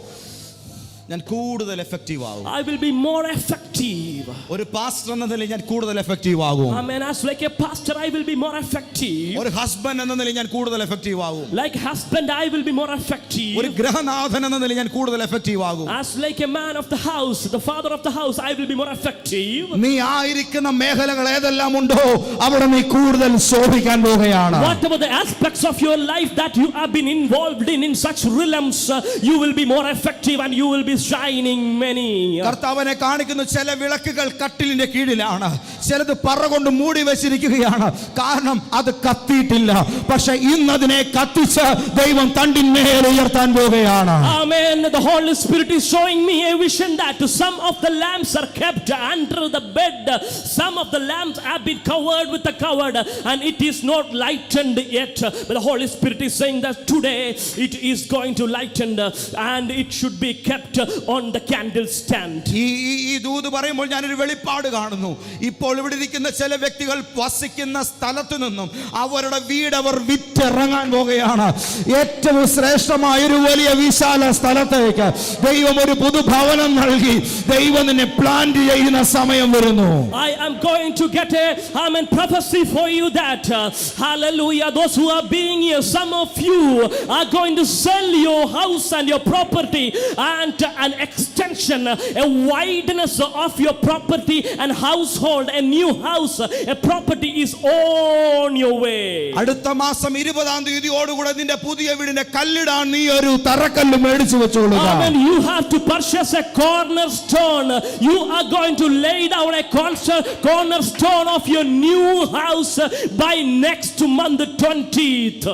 ഞാൻ കൂടുതൽ എഫക്റ്റീവ് ആകും. I will be more effective. ഒരു പാസ്റ്റർ എന്ന നിലയിൽ ഞാൻ കൂടുതൽ എഫക്റ്റീവ് ആകും. Amen. As like a pastor, I will be more effective. ഒരു ഹസ്ബൻഡ് എന്ന നിലയിൽ ഞാൻ കൂടുതൽ എഫക്റ്റീവ് ആകും. Like husband, I will be more effective. ഒരു ഗൃഹനാഥൻ എന്ന നിലയിൽ ഞാൻ കൂടുതൽ എഫക്റ്റീവ് ആകും. As like a man of the house, the father of the house, I will be more effective. നീ ആയിരിക്കുന്ന മേഖലകൾ ഏതെല്ലാം ഉണ്ടോ അവിടെ നീ കൂടുതൽ ശോഭിക്കാൻ പോകുകയാണ്. Whatever the aspects of your life that you have been involved in such realms, you will be more effective and you will be shining many. കർത്താവിനെ കാണിക്കുന്ന ചില വിളക്കുകൾ കട്ടിലിന്റെ കീഴിലാണ്, ചിലത് പറ കൊണ്ട് മൂടി വെച്ചിരിക്കുകയാണ്. കാരണം അത് കത്തിയിട്ടില്ല. പക്ഷെ ഇന്ന് അതിനെ കത്തിച്ച് ദൈവം തണ്ടിന്മേൽ ഉയർത്താൻ പോകുകയാണ്. Amen. The Holy Spirit is showing me a vision that some of the lamps are kept under the bed. Some of the lamps have been covered with a cover and it is not lightened yet. But the Holy Spirit is saying that today it is going to lighten and it should be kept on the candle stand. ഈ ദൂത് പറയുമ്പോൾ ഞാനൊരു വെളിപ്പാട് കാണുന്നു. ഇപ്പോൾ ഇവിടെ ഇരിക്കുന്ന ചില വ്യക്തികൾ വസിക്കുന്ന സ്ഥലത്തു നിന്നും അവരുടെ വീട് അവർ വിറ്റിറങ്ങാൻ പോകുകയാണ്. ഏറ്റവും ശ്രേഷ്ഠമായ ഒരു വലിയ വിശാല സ്ഥലത്തേക്ക് ദൈവം ഒരു പുതുഭവനം നൽകി ദൈവം നിന്നെ പ്ലാൻ ചെയ്യുന്ന സമയം വരുന്നു. I am going to get a prophecy for you that hallelujah, those who are being here, some of you are going to sell your house and your property and an extension, a wideness of your property and household, a new house, a property is on your way. അടുത്ത മാസം 20-ാം തീയതിയോടുകൂടെ നിന്റെ പുതിയ വീടിന്റെ കല്ലിടാൻ നീ ഒരു തറക്കല്ല് മേടിച്ചു വെച്ചോളുക. Amen. You have to purchase a cornerstone. You are going to lay down a cornerstone of your new house by next month 20th.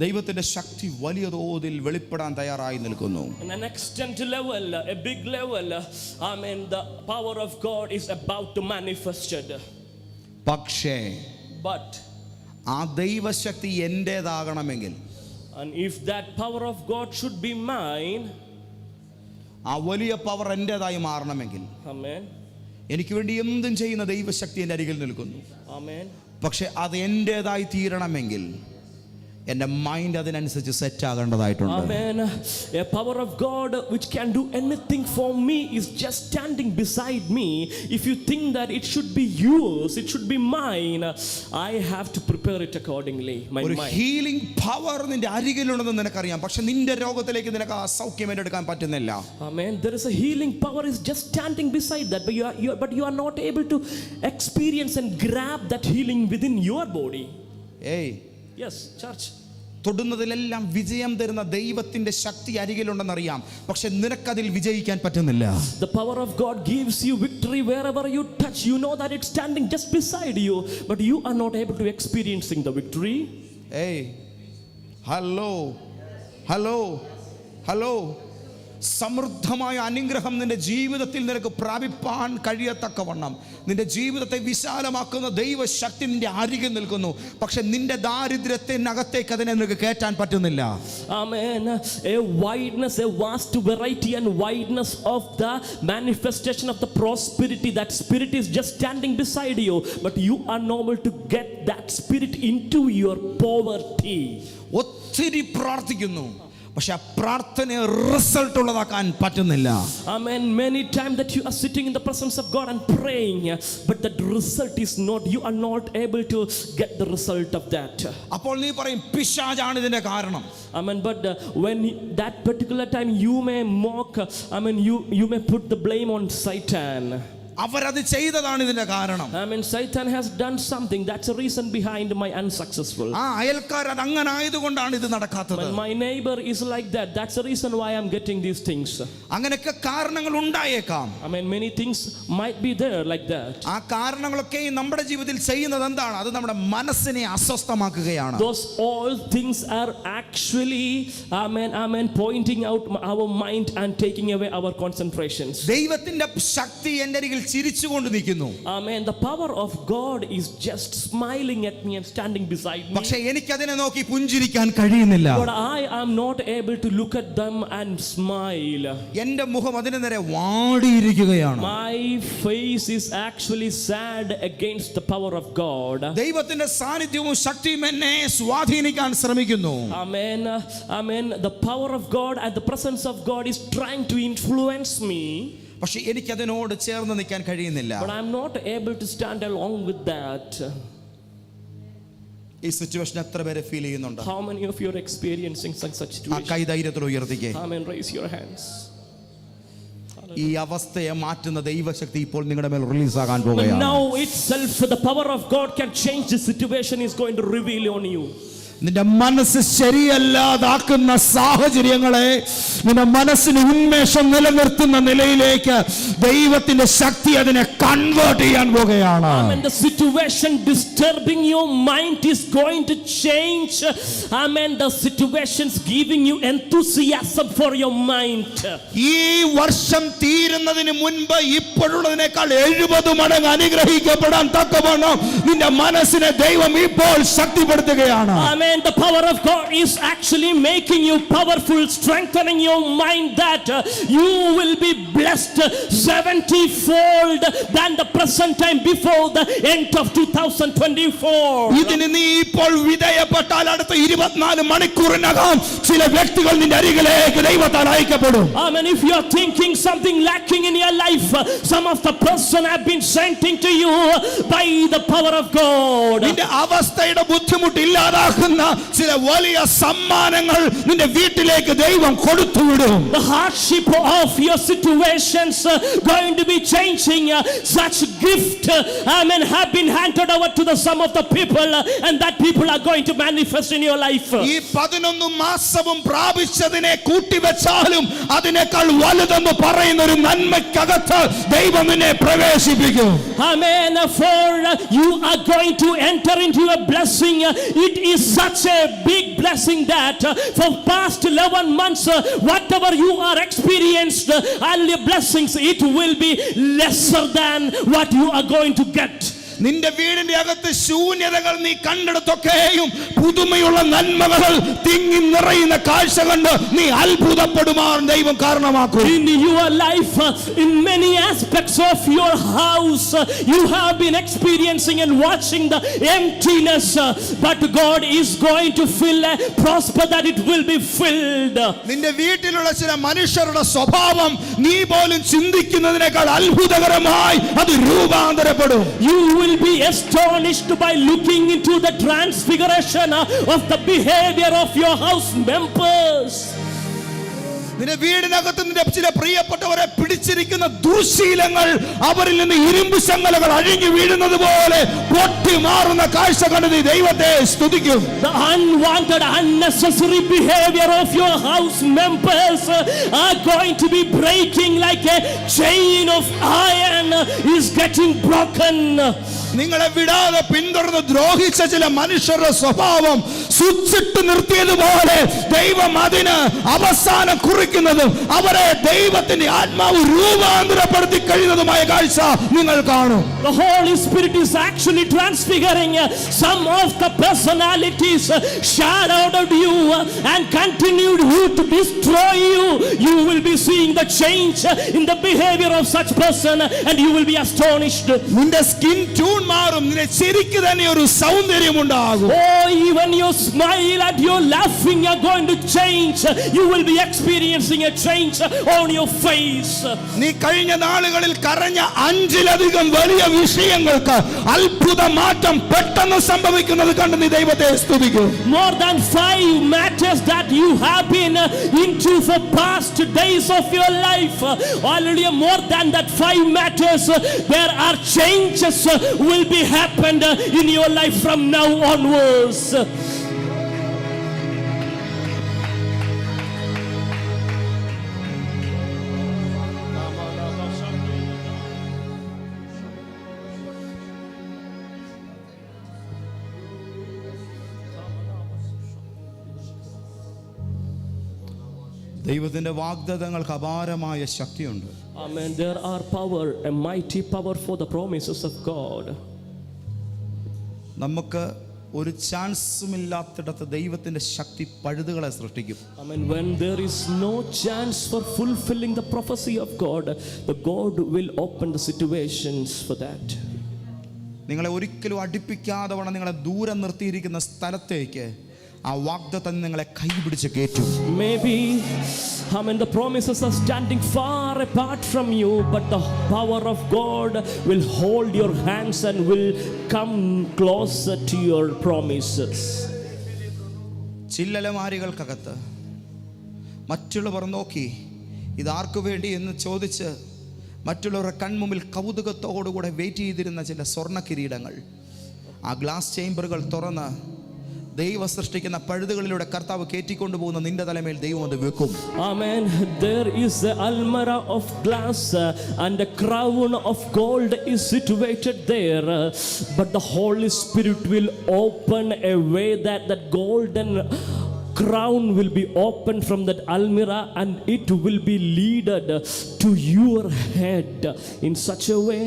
ദൈവത്തിന്റെ ശക്തി വലിയ തോതിൽ വെളിപ്പെടാൻ തയ്യാറായി നിൽക്കുന്നു. In an extent level, a big level, the power of God is about to manifested. പക്ഷേ But ആ ദൈവശക്തി എന്റേതാകണമെങ്കിൽ, and if that power of God should be mine, ആ വലിയ പവർ എന്റേതായി മാറണമെങ്കിൽ, amen, എനിക്ക് വേണ്ടി എന്തും ചെയ്യുന്ന ദൈവശക്തി എൻ്റെ അരികിൽ നിൽക്കുന്നു. amen, പക്ഷെ അത് എന്റേതായി തീരണമെങ്കിൽ എൻ്റെ മൈൻഡ് അതിനനുസരിച്ച് set ആകേണ്ടതായിട്ടുണ്ട്. amen. A power of God which can do anything for me is just standing beside me. If you think that it should be yours, it should be mine, I have to prepare it accordingly. My ഒരു mind. Healing power നിന്റെ അരികിലുണ്ടെന്ന് നിനക്കറിയാം, പക്ഷെ നിന്റെ രോഗത്തിലേക്ക് നിനക്ക് ആ സൗഖ്യം ഏറ്റെടുക്കാൻ പറ്റുന്നില്ല. Amen. There is a healing power is just standing beside that, but you are not able to experience and grab that healing within your body. ഏയ്, Yes, church. തൊടുന്നതിലെല്ലാം വിജയം തരുന്ന ദൈവത്തിന്റെ ശക്തി അരികിലുണ്ടെന്നറിയാം, പക്ഷെ നിനക്കതിൽ വിജയിക്കാൻ പറ്റുന്നില്ല. The power of God gives you victory wherever you touch. You know that it's standing just beside you, but you are not able to experiencing the victory. ഏയ്, hello hello hello, സമൃദ്ധമായ അനുഗ്രഹം നിന്റെ ജീവിതത്തിൽ നിനക്ക് പ്രാപിപ്പാൻ കഴിയത്തക്കവണ്ണം നിന്റെ ജീവിതത്തെ വിശാലമാക്കുന്ന ദൈവശക്തി നിന്റെ അരികിൽ നിൽക്കുന്നു. പക്ഷെ നിന്റെ ദാരിദ്ര്യത്തിനകത്തേക്ക് അതിനെ നിനക്ക് കയറ്റാൻ പറ്റുന്നില്ല. Amen. A wideness, a vast variety and wideness of the manifestation of the prosperity. That spirit is just standing beside you, but you are not able to get that spirit into your poverty. ഒത്തിരി പ്രാർത്ഥിക്കുന്നു, പക്ഷെ ആ പ്രാർത്ഥനയെ result ഉള്ളതാക്കാൻ പറ്റുന്നില്ല. Amen. Many times that you are sitting in the presence of God and praying, but that result is not, you are not able to get the result of that. അപ്പോൾ നീ പറയും പിശാചാണ് ഇതിന്റെ കാരണം. Amen. But when that particular time you may mock, you may put the blame on Satan. അവരത് ചെയ്തതാണ് ഇതിന്റെ കാരണം. Satan has done something. That's the reason behind my unsuccessful. ആ അയൽക്കാർ അത് അങ്ങനെ ആയതുകൊണ്ടാണ് ഇത് നടക്കാത്തത്. My neighbor is like that. That's the reason why I'm getting these things. അങ്ങനെയൊക്കെ കാരണങ്ങൾ ഉണ്ടായേക്കാം. Many things might be there like that. ആ കാരണങ്ങളൊക്കെ നമ്മുടെ ജീവിതത്തിൽ ചെയ്യുന്നത് എന്താണ്? അത് നമ്മുടെ മനസ്സിനെ അസ്വസ്ഥമാക്കുകയാണ്. Those all things are actually pointing out our mind and taking away our concentrations. ദൈവത്തിന്റെ ശക്തി എൻ്റെ അരികിൽ ചിരിച്ചുകൊണ്ട് നിൽക്കുന്നു. Amen. The power of God is just smiling at me and standing beside me. പക്ഷേ എനിക്ക് അതിനെ നോക്കി പുഞ്ചിരിക്കാൻ കഴിയുന്നില്ല. But I am not able to look at them and smile. എൻ്റെ മുഖം അതിനെ നേരെ വാടിയിരിക്കുകയാണ്. My face is actually sad against the power of God. ദൈവത്തിന്റെ സാന്നിധ്യവും ശക്തിയും എന്നെ സ്വാധീനിക്കാൻ ശ്രമിക്കുന്നു. Amen. The power of God and the presence of God is trying to influence me. പക്ഷെ എനിക്ക് അതിനോട് ചേർന്ന് നിൽക്കാൻ കഴിയുന്നില്ല. But I'm not able to stand along with that. ഈ സിറ്റുവേഷൻ എത്ര പേരെ ഫീൽ ചെയ്യുന്നുണ്ട്? How many of you are experiencing such ആ situation? കൈ ധൈര്യത്തിൽ ഉയർത്തിക്കേ. Amen. Raise your hands. ഈ അവസ്ഥയെ മാറ്റുന്ന ദൈവശക്തി ഇപ്പോൾ നിങ്ങളുടെ മേൽ റിലീസ് ആകാൻ പോകുകയാണ്. Now itself the power of God can change the situation, is going to reveal on you. നിന്റെ മനസ്സ് ശരിയല്ലാതാക്കുന്ന സാഹചര്യങ്ങളെ നിന്റെ മനസ്സിന് ഉന്മേഷം നിലനിർത്തുന്ന നിലയിലേക്ക് ദൈവത്തിന്റെ ശക്തി അതിനെ കൺവേർട്ട് ചെയ്യാൻ പോകുകയാണ്. Amen. The situation disturbing your mind is going to change. Amen. The situations giving you enthusiasm for your mind. ഈ വർഷം തീരുന്നതിന് മുൻപ് ഇപ്പോഴുള്ളതിനേക്കാൾ 70 മടങ്ങ് അനുഗ്രഹിക്കപ്പെടാൻ തക്കവണ്ണം നിന്റെ മനസ്സിനെ ദൈവം ഇപ്പോൾ ശക്തിപ്പെടുത്തുകയാണ്. Amen. The power of God is actually making you powerful, strengthening your mind that you will be blessed 70-fold than the present time before the end of 2024. ഇതിന് നീ ഇപ്പോൾ വിധേയപ്പെട്ടാൽ അടുത്ത 24 മണിക്കൂറിനകം ചില വ്യക്തികൾ നിന്റെ അരികിലേക്ക് ദൈവത്താൽ അയക്കപ്പെടും. Amen. If you are thinking something lacking in your life, some of the person have been sending to you by the power of God. നിന്റെ അവസ്ഥയുടെ ബുദ്ധിമുട്ട് ഇല്ലാതാക്കുന്ന ചില വലിയ സമ്മാനങ്ങൾ നിന്റെ വീട്ടിലേക്ക് ദൈവം കൊടുത്തുവിടും. The hardship of your situations going to be changing. Such gift have been handed over to the some of the people, and that people are going to manifest in your life. ഈ 11 മാസവും പ്രാപിച്ചതിനെ കൂട്ടിവെച്ചാലും അതിനേക്കാൾ വലുതെന്ന് പറയുന്ന ഒരു നന്മയ്ക്കകത്ത് ദൈവം നിന്നെ പ്രവേശിപ്പിക്കും. Amen. For you are going to enter into a blessing. It is such a big blessing that for past 11 months, whatever you are experienced, all the blessings, it will be lesser than what you are going to get. നിന്റെ വീടിന്റെ അകത്ത് ശൂന്യതകൾ നീ കണ്ടെടുത്തൊക്കെയും പുതുമയുള്ള നന്മകൾ തിങ്ങി നിറയുന്ന കാഴ്ച കണ്ട് നീ അത്ഭുതപ്പെടുമാർ ദൈവം കാരണമാക്കും. In your life, in many aspects of your house, you have been experiencing and watching the emptiness, but God is going to fill, prosper that it will be filled. നിന്റെ വീട്ടിലുള്ള ചില മനുഷ്യരുടെ സ്വഭാവം നീ പോലും ചിന്തിക്കുന്നതിനേക്കാൾ അത്ഭുതകരമായി അത് രൂപാന്തരപ്പെടും. You will be astonished by looking into the transfiguration of the behavior of your house members. നിന്റെ വീടിനകത്ത് നിന്റെ ചില പ്രിയപ്പെട്ടവരെ പിടിച്ചിരിക്കുന്ന ദുർശീലങ്ങൾ അവരിൽ നിന്ന് ഇരുമ്പ് ചങ്ങലകൾ അഴിഞ്ഞു വീഴുന്നത് പോലെ പൊട്ടി മാറുന്ന കാഴ്ച കണ്ട് നീ ദൈവത്തെ സ്തുതിക്കും. The unwanted, unnecessary behavior of your house members are going to be breaking like a chain of iron is getting broken. നിങ്ങളെ വിടാതെ പിന്തുടർന്ന് ദ്രോഹിച്ച ചില മനുഷ്യരുടെ സ്വഭാവം സ്വിച്ചിട്ട് നിർത്തിയതുപോലെ ദൈവം അതിന് അവസാനം കുറിക്കുന്നതും അവരെ ദൈവത്തിന്റെ ആത്മാവ് രൂപാന്തരപ്പെടുത്തി കഴിയുന്നതുമായ കാഴ്ച നിങ്ങൾ കാണും. The Holy Spirit is actually transfiguring some of the personalities shadowed you and continued you to destroy you. You will be seeing the change in the behavior of such person and you will be astonished. നിന്റെ skin tune മാറും. നിന്റെ ചിരിക്ക് തന്നെ ഒരു സൗന്ദര്യം ഉണ്ടാകും. Oh, even your smile and your laughing are going to change. You will be experiencing a change on your face. നീ കഴിഞ്ഞ നാളുകളിൽ കരഞ്ഞ 5-ലധികം വലിയ വിഷയങ്ങൾക്ക് അത്ഭുത മാറ്റം പെട്ടെന്ന് സംഭവിക്കുന്നത് കണ്ട് നീ ദൈവത്തെ സ്തുതിക്കും. More than 5 matters that you have been into for past days of your life. Already more than that 5 matters, there are changes will be happened in your life from now onwards. ദൈവത്തിന്റെ വാഗ്ദത്തങ്ങൾക്ക് അപാരമായ ശക്തിയുണ്ട്. Amen. There are power, a mighty power for the promises of God. നമുക്ക് ഒരു ചാൻസും ഇല്ലാത്തിടത്ത് ദൈവത്തിന്റെ ശക്തി പഴുതുകളെ സൃഷ്ടിക്കും. Amen. When there is no chance for fulfilling the prophecy of God, the God will open the situations for that. നിങ്ങളെ ഒരിക്കലും അടുപ്പിക്കാതെ വണ്ണം നിങ്ങളെ ദൂരം നിർത്തിയിരിക്കുന്ന സ്ഥലത്തേക്ക് ആ വാഗ്ദത്തം നിങ്ങളെ കൈപിടിച്ച് കയറ്റും. Maybe, amen, the promises are standing far apart from you, but the power of God will hold your hands and will come closer to your promises. ചില്ലലമാരികൾക്കകത്ത് മറ്റുള്ളവർ നോക്കി ഇതാർക്കു വേണ്ടി എന്ന് ചോദിച്ച് മറ്റുള്ളവരുടെ കൺമുമ്പിൽ കൗതുകത്തോടുകൂടെ വെയിറ്റ് ചെയ്തിരുന്ന ചില സ്വർണ്ണ കിരീടങ്ങൾ ആ ഗ്ലാസ് ചേംബറുകൾ തുറന്ന് ദൈവം സൃഷ്ടിക്കുന്ന പഴുതുകളിലൂടെ കർത്താവ് കയറ്റിക്കൊണ്ടുപോകുന്ന നിന്റെ തലമേൽ ദൈവം അത് വെക്കും. Amen. There is an almirah of glass and a crown of gold is situated there, but the Holy Spirit will open a way that golden crown will be opened from that almirah and it will be leaded to your head in such a way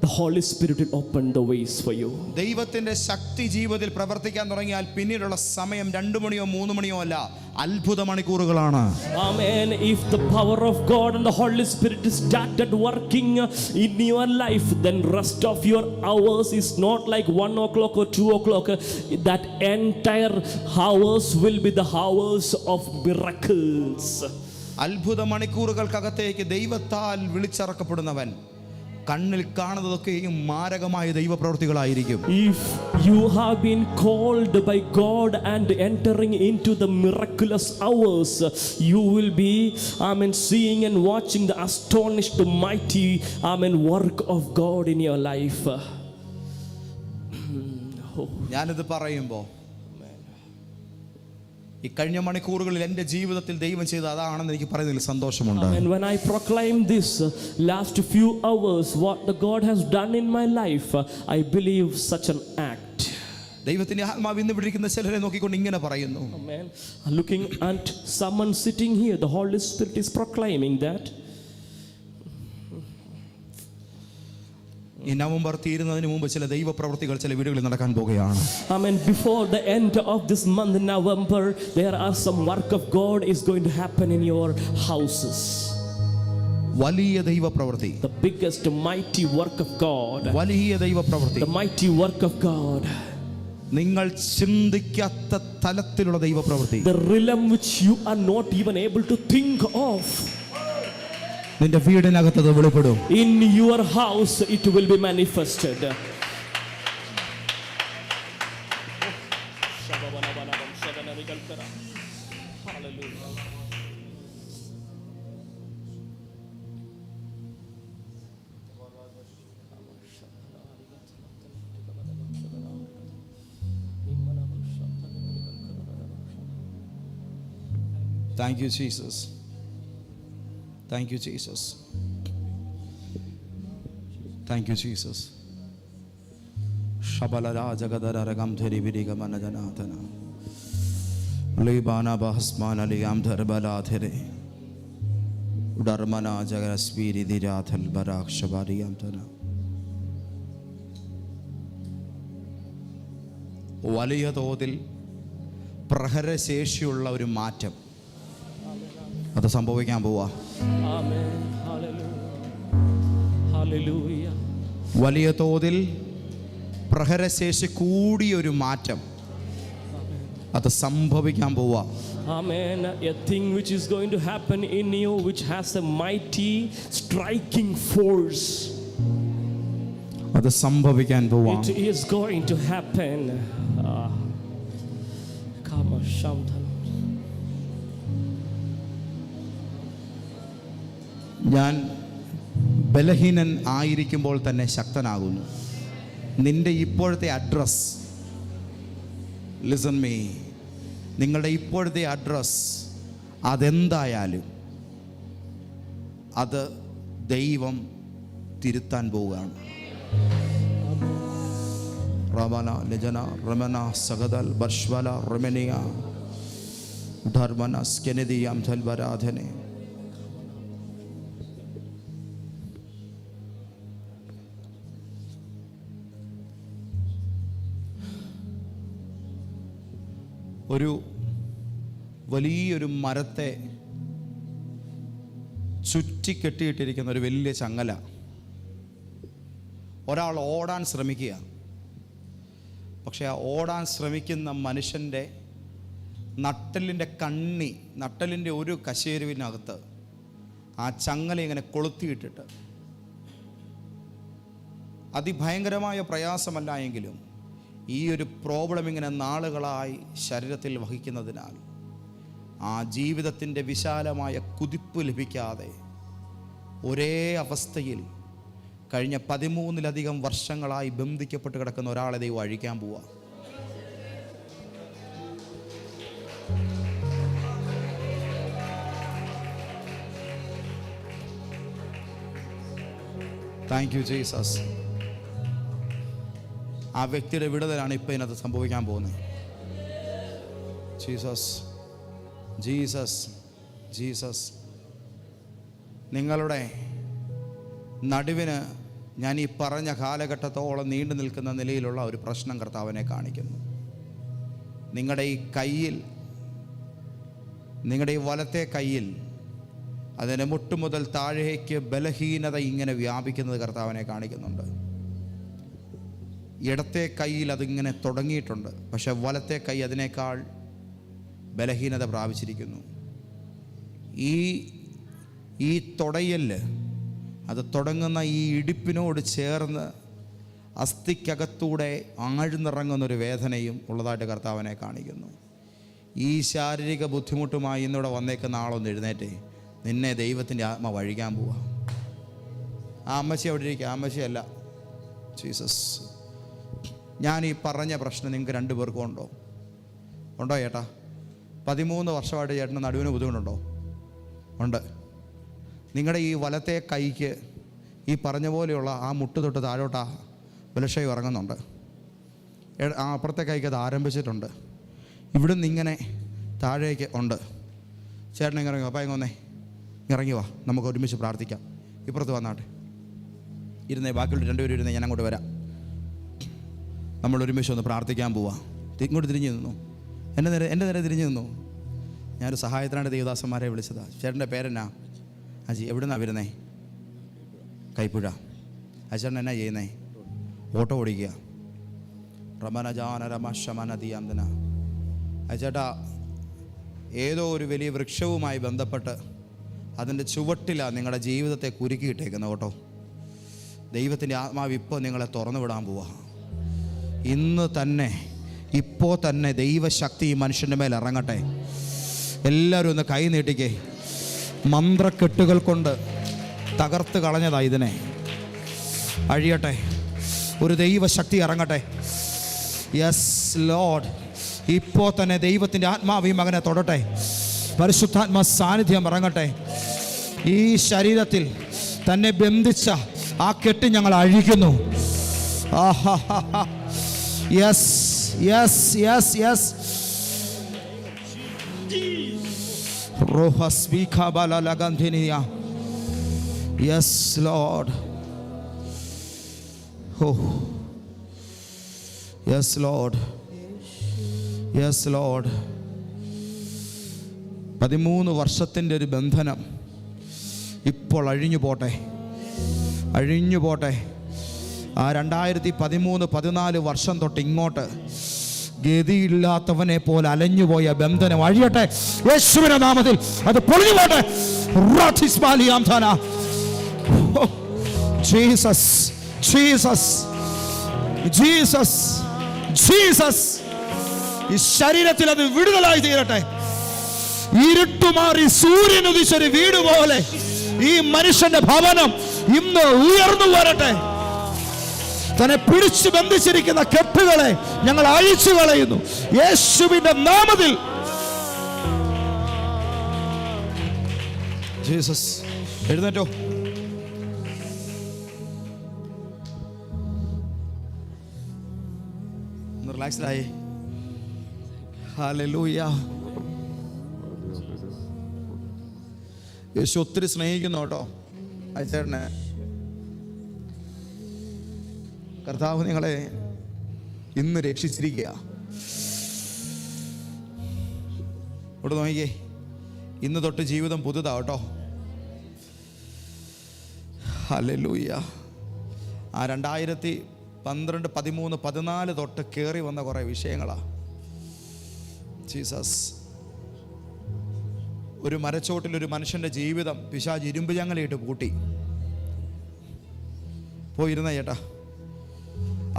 the Holy Spirit will open the ways for you. ദൈവത്തിന്റെ ശക്തി ജീവിതത്തിൽ പ്രവർത്തിക്കാൻ തുടങ്ങിയാൽ പിന്നീടുള്ള സമയം 2 മണിയോ 3 മണിയോ അല്ല, അത്ഭുത മണിക്കൂറുകളാണ്. Amen. If the power of God and the Holy Spirit is started working in your life, then rest of your hours is not like 1 o'clock or 2 o'clock. That entire hours will be the hours of miracles. അത്ഭുത മണിക്കൂറുകൾക്കകത്തേക്ക് ദൈവത്താൽ വിളിച്ചിറക്കപ്പെടുന്നവൻ കണ്ണിൽ കാണുന്നതൊക്കെയും മാരകമായ ദൈവപ്രവൃത്തികളായിരിക്കും. If you have been called by God and entering into the miraculous hours, you will be, amen, seeing and watching the astonished mighty, amen, work of God in your life. ഞാനിത് പറയുമ്പോൾ ഈ കഴിഞ്ഞ മണിക്കൂറുകളിൽ എൻ്റെ ജീവിതത്തിൽ ദൈവം ചെയ്ത അതാണെന്ന് എനിക്ക് പറയുന്നതിൽ സന്തോഷമുണ്ട്. And when I proclaim this last few hours what the God has done in my life, I believe such an act. ദൈവത്തിൻ്റെ ആത്മാവ് ഇന്ന് വിളിക്കുന്ന ചിലരെ നോക്കിക്കൊണ്ട് ഇങ്ങനെ പറയുന്നു. Amen. Looking at someone sitting here, the Holy Spirit is proclaiming that. ഈ November തീരുന്നതിന് മുമ്പ് ചില ദൈവപ്രവൃത്തികൾ ചില വീടുകളിൽ നടക്കാൻ പോകുകയാണ്. Amen. Before the end of this month, November, there are some work of God is going to happen in your houses. വലിയ ദൈവപ്രവൃത്തി. The biggest mighty work of God. വലിയ ദൈവപ്രവൃത്തി. The mighty work of God. നിങ്ങൾ ചിന്തിക്കാത്ത തലത്തിലുള്ള ദൈവപ്രവൃത്തി. The realm which you are not even able to think of. നിന്റെ വീടിനകത്ത് അത് വെളിപ്പെടും. In your house it will be manifested. Thank you, Jesus. Thank you, Jesus. Thank you, Jesus. Shabalara jagadara ragam theri biriga manajanatana. Libana bahasmana ligam dharbala there. Udarmana jagarasviri dirathal barak shabariyamtana. വലിയ തോതിൽ പ്രഹരശേഷിയുള്ള ഒരു മാറ്റം അത് സംഭവിക്കാൻ പോവാ. Amen. Hallelujah. Hallelujah. വലിയ തോതിൽ പ്രഹരശേഷി കൂടിയൊരു മാറ്റം അത് സംഭവിക്കാൻ പോവാ. Amen. A thing which is going to happen in you which has a mighty striking force. അത് സംഭവിക്കാൻ പോവാ. It is going to happen. Kama Shamdhan. ഞാൻ ബലഹീനൻ ആയിരിക്കുമ്പോൾ തന്നെ ശക്തനാകുന്നു. നിന്റെ ഇപ്പോഴത്തെ അഡ്രസ്, ലിസൺ മീ, നിങ്ങളുടെ ഇപ്പോഴത്തെ അഡ്രസ് അതെന്തായാലും അത് ദൈവം തിരുത്താൻ പോവുകയാണ്. റമന ലജന റമന സഗദൽ ബർഷ്വല റമനിയ ധർമ്മന സ്കെനദിയാം ധൽവരാധനെ. ഒരു വലിയൊരു മരത്തെ ചുറ്റിക്കെട്ടിയിട്ടിരിക്കുന്ന ഒരു വലിയ ചങ്ങല. ഒരാൾ ഓടാൻ ശ്രമിക്കുക. പക്ഷേ ആ ഓടാൻ ശ്രമിക്കുന്ന മനുഷ്യൻ്റെ നട്ടലിൻ്റെ ഒരു കശേരുവിനകത്ത് ആ ചങ്ങല ഇങ്ങനെ കൊളുത്തിയിട്ടിട്ട് അതിഭയങ്കരമായ പ്രയാസമല്ല എങ്കിലും ഈ ഒരു പ്രോബ്ലം ഇങ്ങനെ നാളുകളായി ശരീരത്തിൽ വഹിക്കുന്നതിനാൽ ആ ജീവിതത്തിൻ്റെ വിശാലമായ കുതിപ്പ് ലഭിക്കാതെ ഒരേ അവസ്ഥയിൽ കഴിഞ്ഞ 13-ലധികം വർഷങ്ങളായി ബന്ധിക്കപ്പെട്ട് കിടക്കുന്ന ഒരാളെ ദൈവം അഴിക്കാൻ പോവുക. Thank you Jesus. ആ വ്യക്തിയുടെ വിടുതലാണ് ഇപ്പോൾ ഇതിനകത്ത് സംഭവിക്കാൻ പോകുന്നത്. Jesus, Jesus, Jesus. നിങ്ങളുടെ നടുവിന് ഞാൻ ഈ പറഞ്ഞ കാലഘട്ടത്തോളം നീണ്ടു നിൽക്കുന്ന നിലയിലുള്ള ഒരു പ്രശ്നം കർത്താവിനെ കാണിക്കുന്നു. നിങ്ങളുടെ ഈ കയ്യിൽ, നിങ്ങളുടെ ഈ വലത്തെ കയ്യിൽ അതിൻ്റെ മുട്ടുമുതൽ താഴേക്ക് ബലഹീനത ഇങ്ങനെ വ്യാപിക്കുന്നത് കർത്താവിനെ കാണിക്കുന്നുണ്ട്. ഇടത്തെ കൈയിൽ അതിങ്ങനെ തുടങ്ങിയിട്ടുണ്ട്, പക്ഷെ വലത്തെ കൈ അതിനേക്കാൾ ബലഹീനത പ്രാപിച്ചിരിക്കുന്നു. ഈ തുടയല് അത് തുടങ്ങുന്ന ഈ ഇടുപ്പിനോട് ചേർന്ന് അസ്ഥിക്കകത്തൂടെ ആഴ്ന്നിറങ്ങുന്നൊരു വേദനയും ഉള്ളതായിട്ട് കർത്താവിനെ കാണിക്കുന്നു. ഈ ശാരീരിക ബുദ്ധിമുട്ടുമായി ഇന്നിവിടെ വന്നേക്കുന്ന ആളൊന്ന് എഴുന്നേറ്റേ. നിന്നെ ദൈവത്തിൻ്റെ ആത്മ വഴിക്കാൻ പോവാ. ആ അമ്മച്ചി അവിടെ ഇരിക്കുക. അമ്മച്ചിയല്ല, ജീസസ്. ഞാൻ ഈ പറഞ്ഞ പ്രശ്നം നിങ്ങൾക്ക് 2 പേർക്കും ഉണ്ടോ ചേട്ടാ? 13 വർഷമായിട്ട് ചേട്ടന് നടുവിന് ബുദ്ധിമുട്ടുണ്ടോ? ഉണ്ട്. നിങ്ങളുടെ ഈ വലത്തെ കൈക്ക് ഈ പറഞ്ഞ പോലെയുള്ള ആ മുട്ട് തൊട്ട് താഴോട്ടാ ബലക്ഷയം ഇറങ്ങുന്നുണ്ട്. അപ്പുറത്തെ കൈക്ക് അത് ആരംഭിച്ചിട്ടുണ്ട്. ഇവിടുന്ന് ഇങ്ങനെ താഴേക്ക് ഉണ്ട്. ചേട്ടൻ ഇറങ്ങി വാ, പയങ്ങൊന്നേ ഇറങ്ങി വാ, നമുക്ക് ഒരുമിച്ച് പ്രാർത്ഥിക്കാം. ഇപ്പുറത്ത് വന്നാട്ടെ, ഇരുന്നേ, ബാക്കിയുള്ള രണ്ടുപേരും ഇരുന്നേ, ഞാൻ അങ്ങോട്ട് വരാം. നമ്മൾ ഒരുമിച്ച് ഒന്ന് പ്രാർത്ഥിക്കാൻ പോവാം. ഇങ്ങോട്ട് തിരിഞ്ഞു നിന്നു, എൻ്റെ നേരെ തിരിഞ്ഞു നിന്നു. ഞാനൊരു സഹായത്തിനായിട്ട് ദേവദാസന്മാരെ വിളിച്ചതാണ്. ചേട്ടൻ്റെ പേരെന്നാ? അജി. എവിടെ നിന്നാണ് വരുന്നേ? കൈപ്പുഴ. അജേട്ടൻ എന്നാ ചെയ്യുന്നേ? ഓട്ടോ ഓടിക്കുക. റമനജാനരമശമനദിയാന്തന. അജേട്ടാ, ഏതോ ഒരു വലിയ വൃക്ഷവുമായി ബന്ധപ്പെട്ട് അതിൻ്റെ ചുവട്ടിലാണ് നിങ്ങളുടെ ജീവിതത്തെ കുരുക്കിയിട്ടേക്കുന്നത് കേട്ടോ. ദൈവത്തിൻ്റെ ആത്മാവ് ഇപ്പോൾ നിങ്ങളെ തുറന്നു വിടാൻ പോവാ. ഇന്ന് തന്നെ, ഇപ്പോൾ തന്നെ ദൈവശക്തി ഈ മനുഷ്യൻ്റെ മേൽ ഇറങ്ങട്ടെ. എല്ലാവരും ഒന്ന് കൈ നീട്ടിക്കേ. മന്ത്രക്കെട്ടുകൾ കൊണ്ട് തകർത്ത് കളഞ്ഞതാ, ഇതിനെ അഴിയട്ടെ. ഒരു ദൈവശക്തി ഇറങ്ങട്ടെ. യെസ് ലോർഡ്, ഇപ്പോൾ തന്നെ ദൈവത്തിൻ്റെ ആത്മാവ് ഈ മകനെ തൊടട്ടെ. പരിശുദ്ധാത്മാ സാന്നിധ്യം ഇറങ്ങട്ടെ. ഈ ശരീരത്തിൽ തന്നെ ബന്ധിച്ച ആ കെട്ട് ഞങ്ങൾ അഴിക്കുന്നു. Yes yes yes yes. Yes lord. Yes lord. Yes lord. 13 വർഷത്തിൻ്റെ ഒരു ബന്ധനം ഇപ്പോൾ അഴിഞ്ഞു പോട്ടെ, അഴിഞ്ഞു പോട്ടെ. ആ 2013-14 വർഷം തൊട്ട് ഇങ്ങോട്ട് ഗതിയില്ലാത്തവനെ പോലെ അലഞ്ഞുപോയ ബന്ധനം അഴിയട്ടെ യേശുവിന്റെ നാമത്തിൽ. അത് പൊളിഞ്ഞു പോട്ടെ. Jesus Jesus Jesus Jesus. ഈ ശരീരത്തിൽ അത് വിടുതലായി തീരട്ടെ. ഇരുട്ടുമാറി സൂര്യൻ ഉദിച്ചൊരു വീട് പോലെ ഈ മനുഷ്യന്റെ ഭവനം ഇന്ന് ഉയർന്നു വരട്ടെ. തന്നെ പിടിച്ചു ബന്ധിച്ചിരിക്കുന്ന കെട്ടുകളെ ഞങ്ങൾ അഴിച്ചു കളയുന്നു യേശുവിന്റെ നാമത്തിൽ. ജീസസ്. എഴുന്നേറ്റോ. ഒന്ന് റിലാക്സ്ഡ് ആയി. ഹല്ലേലൂയ. യേശു ഒത്തിരി സ്നേഹിക്കുന്നു കേട്ടോ അയച്ചേട്ടനെ. കർത്താവ് നിങ്ങളെ ഇന്ന് രക്ഷിച്ചിരിക്കുക. ഇവിടെ നോക്കിക്കേ, ഇന്ന് തൊട്ട് ജീവിതം പുതുതാ കേട്ടോ. ഹല്ലേലൂയ. ആ 2012, 13, 14 തൊട്ട് കയറി വന്ന കുറേ വിഷയങ്ങളാ. ജീസസ്. ഒരു മരച്ചോട്ടിൽ ഒരു മനുഷ്യൻ്റെ ജീവിതം പിശാച് ഇരുമ്പ് ചങ്ങലയിട്ട് പൂട്ടി. പോയിരുന്ന ചേട്ടാ,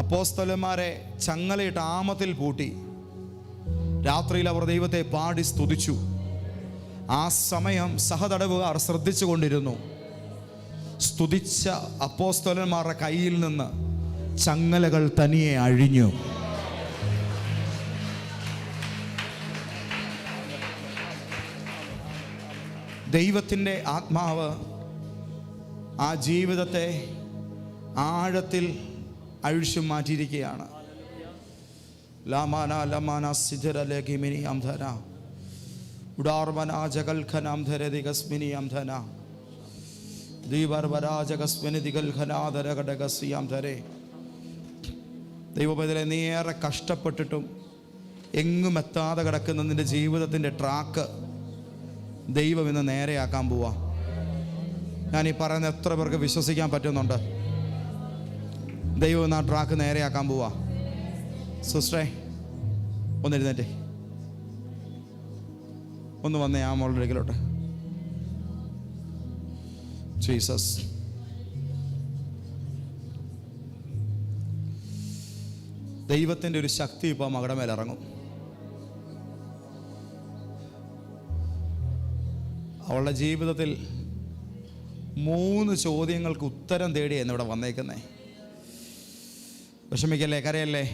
അപ്പോസ്തലന്മാരെ ചങ്ങലയിട്ട് ആമത്തിൽ പൂട്ടി. രാത്രിയിൽ അവർ ദൈവത്തെ പാടി സ്തുതിച്ചു. ആ സമയം സഹതടവുകാർ ശ്രദ്ധിച്ചു കൊണ്ടിരുന്നു. സ്തുതിച്ച അപ്പോസ്തലന്മാരുടെ കയ്യിൽ നിന്ന് ചങ്ങലകൾ തനിയെ അഴിഞ്ഞു. ദൈവത്തിൻ്റെ ആത്മാവ് ആ ജീവിതത്തെ ആഴത്തിൽ അഴിച്ചു മാറ്റിയിരിക്കുകയാണ്. ദൈവപൈതലെ, നീ ഏറെ കഷ്ടപ്പെട്ടിട്ടും എങ്ങും എത്താതെ കിടക്കുന്ന നിന്റെ ജീവിതത്തിൻ്റെ ട്രാക്ക് ദൈവം ഇന്ന് നേരെയാക്കാൻ പോവാ. ഞാൻ ഈ പറയുന്ന എത്ര പേർക്ക് വിശ്വസിക്കാൻ പറ്റുന്നുണ്ട്? ദൈവം ഇന്ന് ആ ട്രാക്ക് നേരെയാക്കാൻ പോവാ. സിസ്റ്ററെ ഒന്ന് എഴുന്നേറ്റേ, ഒന്ന് വന്നേ ആ മോളുടെ അടുക്കലോട്ട്. ജീസസ്. ദൈവത്തിൻ്റെ ഒരു ശക്തി ഇപ്പോൾ മകളുടെ മേലിറങ്ങും. അവളുടെ ജീവിതത്തിൽ 3 ചോദ്യങ്ങൾക്ക് ഉത്തരം തേടിയാണ് ഇവിടെ വന്നേക്കുന്നേ. വിഷമിക്കല്ലേ, കരയല്ലേ.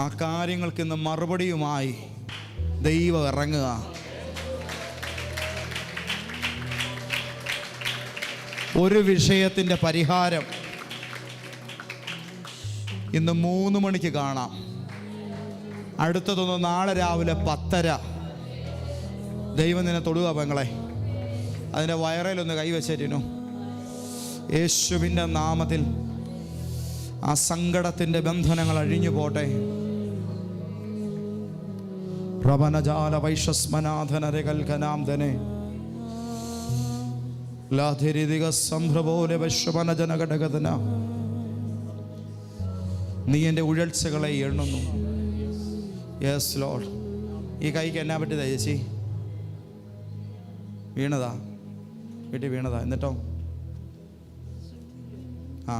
ആ കാര്യങ്ങൾക്ക് ഇന്ന് മറുപടിയുമായി ദൈവം ഇറങ്ങുക. ഒരു വിഷയത്തിൻ്റെ പരിഹാരം ഇന്ന് 3 മണിക്ക് കാണാം. അടുത്തതൊന്ന് നാളെ രാവിലെ 10:30. ദൈവം നിന്നെ തൊടുക പെങ്ങളെ. അതിൻ്റെ വയറയിലൊന്ന് കൈവച്ചിരുന്നു. യേശുവിൻ്റെ നാമത്തിൽ ആ സങ്കടത്തിൻ്റെ ബന്ധനങ്ങൾ അഴിഞ്ഞു പോട്ടെ. പ്രവനജാല വൈഷസ്മനാഥനരകൽക്കനാംധനെ ലാധിരിതിക സംഭ്രപോലെ വൈശ്വനജനഘടകതന. നീ എൻ്റെ ഉഴൽച്ചകളെ എണ്ണുന്നു. Yes Lord. ഈ കൈക്ക് എന്നാ പറ്റിയതാ ചേച്ചി? വീണതാ, വീട്ടിൽ വീണതാ. എന്നിട്ടോ? ആ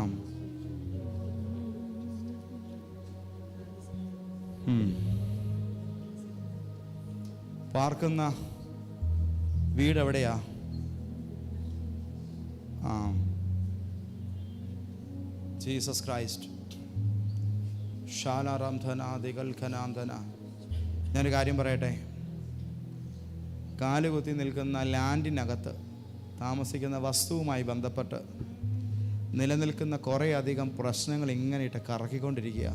പാർക്കുന്ന വീട് എവിടെയാ? Jesus Christ. ഷാലാറാംധനാദികൽഖനാംധന. ഞാനൊരു കാര്യം പറയട്ടെ. കാലുകുത്തി നിൽക്കുന്ന ലാൻഡിനകത്ത് താമസിക്കുന്ന വസ്തുവുമായി ബന്ധപ്പെട്ട് നിലനിൽക്കുന്ന കുറേ അധികം പ്രശ്നങ്ങൾ ഇങ്ങനെ ഇട്ട് കറക്കിക്കൊണ്ടിരിക്കുക.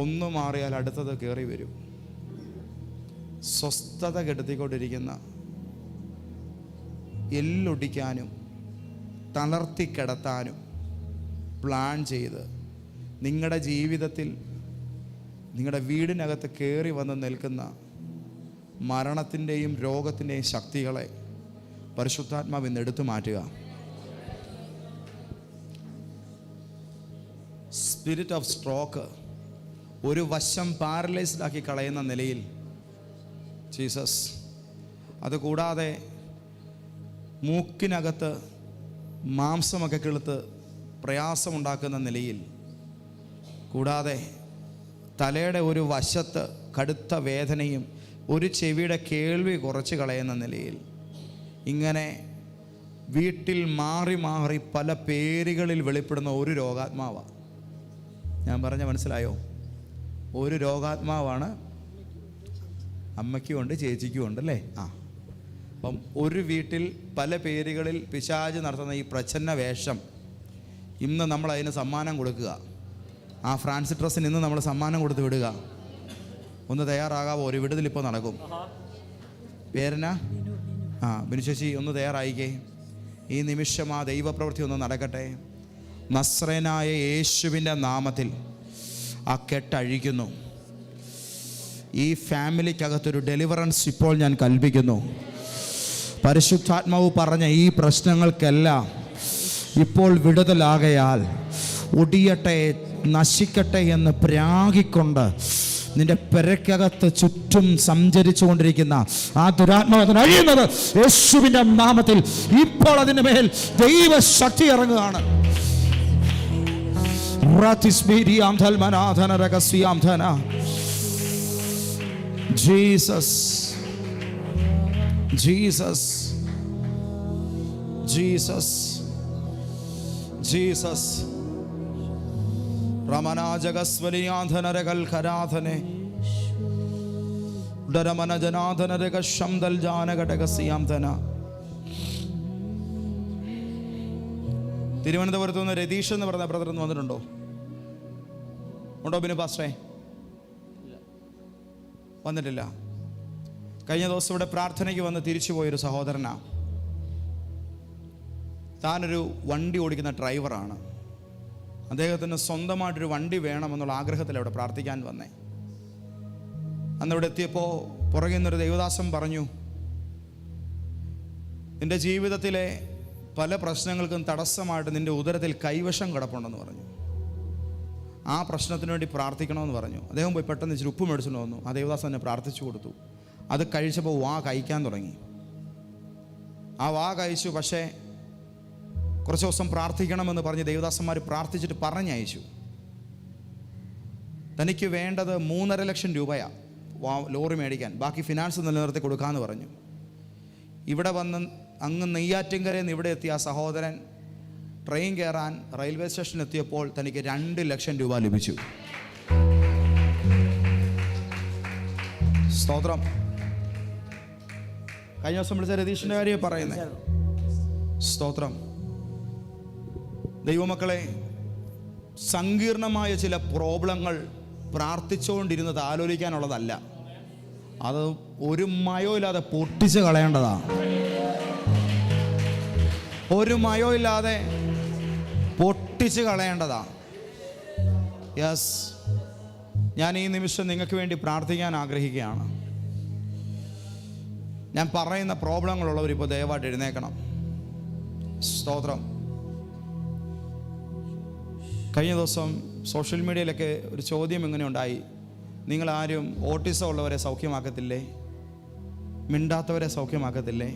ഒന്ന് മാറിയാൽ അടുത്തത് കയറി വരും. സ്വസ്ഥത കെടുത്തിക്കൊണ്ടിരിക്കുന്ന, എല്ലൊടിക്കാനും തളർത്തിക്കിടത്താനും പ്ലാൻ ചെയ്ത് നിങ്ങളുടെ ജീവിതത്തിൽ നിങ്ങളുടെ വീടിനകത്ത് കയറി വന്ന് നിൽക്കുന്ന മരണത്തിൻ്റെയും രോഗത്തിൻ്റെയും ശക്തികളെ പരിശുദ്ധാത്മാവ് ഇന്ന് എടുത്തു മാറ്റുക. സ്പിരിറ്റ് ഓഫ് സ്ട്രോക്ക്, ഒരു വശം പാരലൈസ്ഡ് ആക്കി കളയുന്ന നിലയിൽ ജീസസ്. അതുകൂടാതെ മൂക്കിനകത്ത് മാംസമൊക്കെ കിളുത്ത് പ്രയാസമുണ്ടാക്കുന്ന നിലയിൽ, കൂടാതെ തലയുടെ ഒരു വശത്ത് കടുത്ത വേദനയും ഒരു ചെവിയുടെ കേൾവി കുറച്ച് കളയുന്ന നിലയിൽ, ഇങ്ങനെ വീട്ടിൽ മാറി മാറി പല പേരുകളിൽ വെളിപ്പെടുന്ന ഒരു രോഗാത്മാവാണ്. ഞാൻ പറഞ്ഞ മനസ്സിലായോ? ഒരു രോഗാത്മാവാണ്. അമ്മയ്ക്കും ഉണ്ട്, ചേച്ചിക്കും ഉണ്ട് അല്ലേ? അപ്പം ഒരു വീട്ടിൽ പല പേരുകളിൽ പിശാച് നടത്തുന്ന ഈ പ്രച്ഛന്ന വേഷം ഇന്ന് നമ്മൾ അതിന് സമ്മാനം കൊടുക്കുക. ആ ഫ്രാൻസി ഡ്രസ്സിന് ഇന്ന് നമ്മൾ സമ്മാനം കൊടുത്ത് വിടുക. ഒന്ന് തയ്യാറാകാവോ? ഒരു വിടുതലിപ്പോൾ നടക്കും. പേരനാ? ബിനു ചേച്ചി ഒന്ന് തയ്യാറായിക്കേ. ഈ നിമിഷം ആ ദൈവപ്രവൃത്തി ഒന്ന് നടക്കട്ടെ. നസ്രേനായ യേശുവിൻ്റെ നാമത്തിൽ ആ കെട്ടഴിക്കുന്നു. ഈ ഫാമിലിക്കകത്തൊരു ഡെലിവറൻസ് ഇപ്പോൾ ഞാൻ കൽപ്പിക്കുന്നു. പരിശുദ്ധാത്മാവ് പറഞ്ഞ ഈ പ്രശ്നങ്ങൾക്കെല്ലാം ഇപ്പോൾ വിടുതലാകയാൽ ഒടിയട്ടെ, നശിക്കട്ടെ എന്ന് പ്രാഗിക്കൊണ്ട് നിന്റെ പെരക്കകത്ത് ചുറ്റും സഞ്ചരിച്ചു കൊണ്ടിരിക്കുന്ന ആ ദുരാത്മാവ് അഴിയുന്നത് യേശുവിൻ്റെ നാമത്തിൽ ഇപ്പോൾ അതിൻ്റെ മേൽ ദൈവശക്തി ഇറങ്ങുകയാണ്. Jesus, Jesus, Jesus, Jesus. റമനാജഗസ്വലിയാധനരകൽഖരാധനെ ഡരമനജനാധനരകശംദൽജാനഘടകസിയാംധന. തിരുവനന്തപുരത്ത് നിന്ന് രതീഷ് എന്ന് പറഞ്ഞ ബ്രദർ ഒന്ന് വന്നിട്ടുണ്ടോ? ഉണ്ടോ ബിനു പാസ്റ്റേ? വന്നിട്ടില്ല. കഴിഞ്ഞ ദിവസം ഇവിടെ പ്രാർത്ഥനയ്ക്ക് വന്ന് തിരിച്ചു പോയൊരു സഹോദരനാ. താനൊരു വണ്ടി ഓടിക്കുന്ന ഡ്രൈവറാണ്. അദ്ദേഹത്തിന് സ്വന്തമായിട്ടൊരു വണ്ടി വേണമെന്നുള്ള ആഗ്രഹത്തിൽ അവിടെ പ്രാർത്ഥിക്കാൻ വന്നേ. അന്നിവിടെ എത്തിയപ്പോൾ പുറകിൽ നിന്നൊരു ദൈവദാസൻ പറഞ്ഞു, നിൻ്റെ ജീവിതത്തിലെ പല പ്രശ്നങ്ങൾക്കും തടസ്സമായിട്ട് നിൻ്റെ ഉദരത്തിൽ കൈവശം കിടപ്പുണ്ടെന്ന് പറഞ്ഞു. ആ പ്രശ്നത്തിന് വേണ്ടി പ്രാർത്ഥിക്കണമെന്ന് പറഞ്ഞു. അദ്ദേഹം പോയി പെട്ടെന്ന് ഇച്ചിരി ഉപ്പ് മേടിച്ചുകൊണ്ട് വന്നു. ആ ദേവദാസൻ എന്നെ പ്രാർത്ഥിച്ചു കൊടുത്തു. അത് കഴിച്ചപ്പോൾ വാ കഴിക്കാൻ തുടങ്ങി. ആ വാ കഴിച്ചു. പക്ഷേ കുറച്ച് ദിവസം പ്രാർത്ഥിക്കണമെന്ന് പറഞ്ഞ് ദേവദാസന്മാർ പ്രാർത്ഥിച്ചിട്ട് പറഞ്ഞയച്ചു. തനിക്ക് വേണ്ടത് 3.5 ലക്ഷം രൂപയാണ് ലോറി മേടിക്കാൻ. ബാക്കി ഫിനാൻസ് നിലനിർത്തി കൊടുക്കാമെന്ന് പറഞ്ഞു. ഇവിടെ വന്ന് അങ്ങ് നെയ്യാറ്റിൻകരയിൽ നിന്ന് ഇവിടെ എത്തിയ ആ സഹോദരൻ ട്രെയിൻ കയറാൻ റെയിൽവേ സ്റ്റേഷനിൽ എത്തിയപ്പോൾ തനിക്ക് 2 ലക്ഷം രൂപ ലഭിച്ചു. സ്തോത്രം. കഴിഞ്ഞ ദിവസം വിളിച്ച രതീഷിൻ്റെ കാര്യം പറയുന്നത്. സ്തോത്രം. ദൈവമക്കളെ, സങ്കീർണമായ ചില പ്രോബ്ലങ്ങൾ പ്രാർത്ഥിച്ചുകൊണ്ടിരുന്നത് ആലോചിക്കാനുള്ളതല്ല. അത് ഒരു മയോ ഇല്ലാതെ പൊട്ടിച്ച് കളയേണ്ടതാണ്. ഒരു മയോ ഇല്ലാതെ പൊട്ടിച്ച് കളയേണ്ടതാണ്. യെസ്, ഞാൻ ഈ നിമിഷം നിങ്ങൾക്ക് വേണ്ടി പ്രാർത്ഥിക്കാൻ ആഗ്രഹിക്കുകയാണ്. ഞാൻ പറയുന്ന പ്രോബ്ലങ്ങളുള്ളവർ ഇപ്പോൾ ദയവായിട്ട് എഴുന്നേക്കണം. സ്തോത്രം. കഴിഞ്ഞ ദിവസം സോഷ്യൽ മീഡിയയിലൊക്കെ ഒരു ചോദ്യം ഇങ്ങനെ ഉണ്ടായി, നിങ്ങളാരും ഓട്ടിസം ഉള്ളവരെ സൗഖ്യമാക്കത്തില്ലേ? മിണ്ടാത്തവരെ സൗഖ്യമാക്കത്തില്ലേ?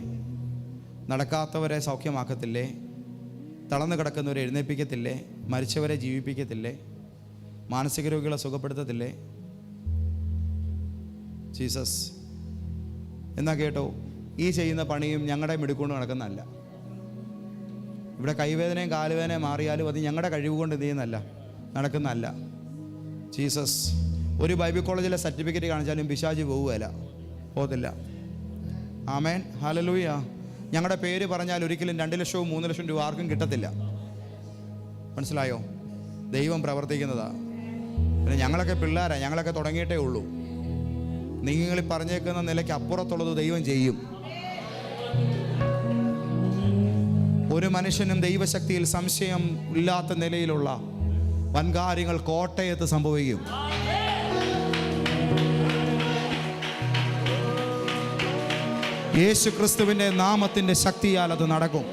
നടക്കാത്തവരെ സൗഖ്യമാക്കത്തില്ലേ? തളർന്നു കിടക്കുന്നവരെ എഴുന്നേൽപ്പിക്കത്തില്ലേ? മരിച്ചവരെ ജീവിപ്പിക്കത്തില്ലേ? മാനസിക രോഗികളെ സുഖപ്പെടുത്തത്തില്ലേ? ജീസസ്. എന്നാ കേട്ടോ, ഈ ചെയ്യുന്ന പണിയും ഞങ്ങളുടെ മിടുക്കൊണ്ട് നടക്കുന്നതല്ല. ഇവിടെ കൈവേദനയും കാലുവേദനയും മാറിയാലും അത് ഞങ്ങളുടെ കഴിവ് കൊണ്ട് എന്ത് ചെയ്യുന്നതല്ല, നടക്കുന്നതല്ല. ജീസസ്. ഒരു ബൈബിൾ കോളേജിലെ സർട്ടിഫിക്കറ്റ് കാണിച്ചാലും പിശാച് പോകത്തില്ല. ആമേൻ, ഹല്ലേലൂയ. ഞങ്ങളുടെ പേര് പറഞ്ഞാൽ ഒരിക്കലും 2 ലക്ഷവും 3 ലക്ഷം രൂപ ആർക്കും കിട്ടത്തില്ല. മനസ്സിലായോ? ദൈവം പ്രവർത്തിക്കുന്നതാ. പിന്നെ ഞങ്ങളൊക്കെ പിള്ളേരാ, ഞങ്ങളൊക്കെ തുടങ്ങിയിട്ടേ ഉള്ളൂ. നിങ്ങൾ പറഞ്ഞേക്കുന്ന നിലയ്ക്ക് അപ്പുറത്തുള്ളത് ദൈവം ചെയ്യും. ഒരു മനുഷ്യനും ദൈവശക്തിയിൽ സംശയം ഇല്ലാത്ത നിലയിലുള്ള വൻകാര്യങ്ങൾ കോട്ടയത്ത് സംഭവിക്കും. യേശു ക്രിസ്തുവിൻ്റെ നാമത്തിൻ്റെ ശക്തിയാൽ അത് നടക്കും.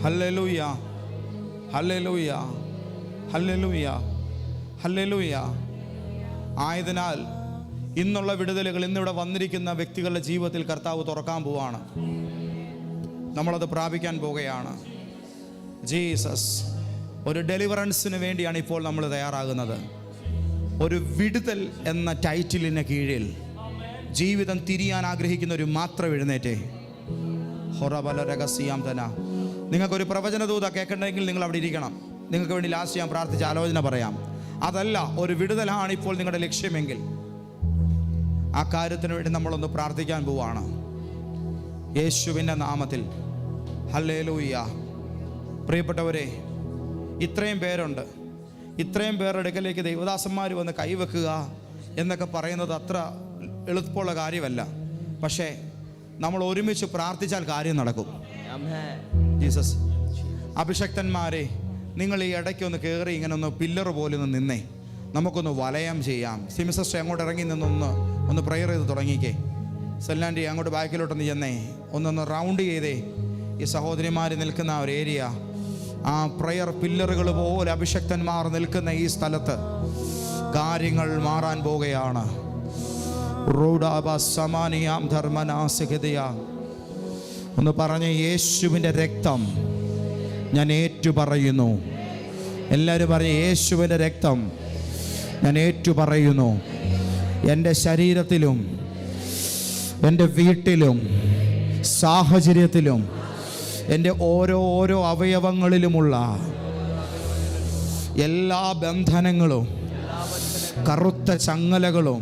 Hallelujah, hallelujah, hallelujah, hallelujah. ആയതിനാൽ ഇന്നുള്ള വിടുതലുകൾ ഇന്നിവിടെ വന്നിരിക്കുന്ന വ്യക്തികളുടെ ജീവിതത്തിൽ കർത്താവ് തുറക്കാൻ പോവാണ്. നമ്മളത് പ്രാപിക്കാൻ പോവുകയാണ്. ജീസസ്. ഒരു ഡെലിവറൻസിന് വേണ്ടിയാണ് ഇപ്പോൾ നമ്മൾ തയ്യാറാകുന്നത്. ഒരു വിടുതൽ എന്ന ടൈറ്റിലിന് കീഴിൽ ജീവിതം തിരിയാൻ ആഗ്രഹിക്കുന്നവർ മാത്രം എഴുന്നേറ്റേ. ഹൊറബല രഹസ്യാം തന. നിങ്ങൾക്കൊരു പ്രവചനദൂത കേൾക്കണമെങ്കിൽ നിങ്ങൾ അവിടെ ഇരിക്കണം. നിങ്ങൾക്ക് വേണ്ടി ലാസ്റ്റ് ഞാൻ പ്രാർത്ഥിച്ച ആലോചന പറയാം. അതല്ല, ഒരു വിടുതലാണ് ഇപ്പോൾ നിങ്ങളുടെ ലക്ഷ്യമെങ്കിൽ ആ കാര്യത്തിന് വേണ്ടി നമ്മളൊന്ന് പ്രാർത്ഥിക്കാൻ പോവാണ്. യേശുവിൻ്റെ നാമത്തിൽ. ഹല്ലേലൂയ. പ്രിയപ്പെട്ടവരെ, ഇത്രയും പേരുണ്ട്. ഇത്രയും പേരുടെ അടുക്കലേക്ക് ദൈവദാസന്മാർ വന്ന് കൈവെക്കുക എന്നൊക്കെ പറയുന്നത് അത്ര എളുപ്പമുള്ള കാര്യമല്ല. പക്ഷേ നമ്മൾ ഒരുമിച്ച് പ്രാർത്ഥിച്ചാൽ കാര്യം നടക്കും. ജീസസ്. അഭിഷക്തന്മാരെ, നിങ്ങൾ ഈ ഇടയ്ക്കൊന്ന് കയറി ഇങ്ങനെ ഒന്ന് പില്ലർ പോലെ ഒന്ന് നിന്നേ. നമുക്കൊന്ന് വലയം ചെയ്യാം. സിമിസിസ്റ്റർ അങ്ങോട്ട് ഇറങ്ങി നിന്നൊന്ന് പ്രയർ ചെയ്ത് തുടങ്ങിക്കേ. സെല്ലാൻഡി അങ്ങോട്ട് ബാക്കിലോട്ടൊന്ന് ചെന്നേ. ഒന്നൊന്ന് റൗണ്ട് ചെയ്തേ. ഈ സഹോദരിമാർ നിൽക്കുന്ന ഒരു ഏരിയ, ആ പ്രയർ പില്ലറുകൾ പോലെ അഭിഷക്തന്മാർ നിൽക്കുന്ന ഈ സ്ഥലത്ത് കാര്യങ്ങൾ മാറാൻ പോവുകയാണ്. ഒന്ന് പറഞ്ഞ്, യേശുവിൻ്റെ രക്തം ഞാൻ ഏറ്റുപറയുന്നു. എല്ലാവരും പറഞ്ഞ്, യേശുവിൻ്റെ രക്തം ഞാൻ ഏറ്റുപറയുന്നു. എൻ്റെ ശരീരത്തിലും എൻ്റെ വീട്ടിലും സാഹചര്യത്തിലും എൻ്റെ ഓരോ അവയവങ്ങളിലുമുള്ള എല്ലാ ബന്ധനങ്ങളും കറുത്ത ചങ്ങലകളും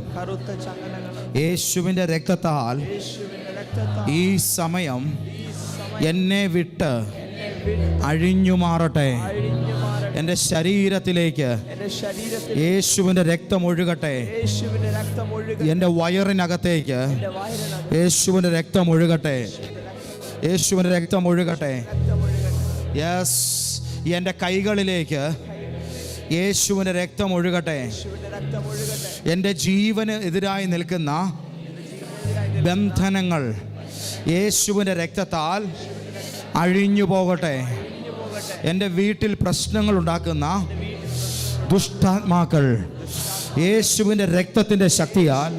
യേശുവിൻ്റെ രക്തത്താൽ ഈ സമയം എന്നെ വിട്ട് അഴിഞ്ഞു മാറട്ടെ. എൻ്റെ ശരീരത്തിലേക്ക് യേശുവിൻ്റെ രക്തം ഒഴുകട്ടെ. എൻ്റെ വയറിനകത്തേക്ക് യേശുവിൻ്റെ രക്തം ഒഴുകട്ടെ. യേശുവിൻ്റെ രക്തം ഒഴുകട്ടെ. യെസ്. എൻ്റെ കൈകളിലേക്ക് യേശുവിൻ്റെ രക്തം ഒഴുകട്ടെ. എൻ്റെ ജീവന് എതിരായി നിൽക്കുന്ന ബന്ധനങ്ങൾ യേശുവിൻ്റെ രക്തത്താൽ അഴിഞ്ഞു പോകട്ടെ. എൻ്റെ വീട്ടിൽ പ്രശ്നങ്ങൾ ഉണ്ടാക്കുന്ന ദുഷ്ടാത്മാക്കൾ യേശുവിൻ്റെ രക്തത്തിൻ്റെ ശക്തിയാൽ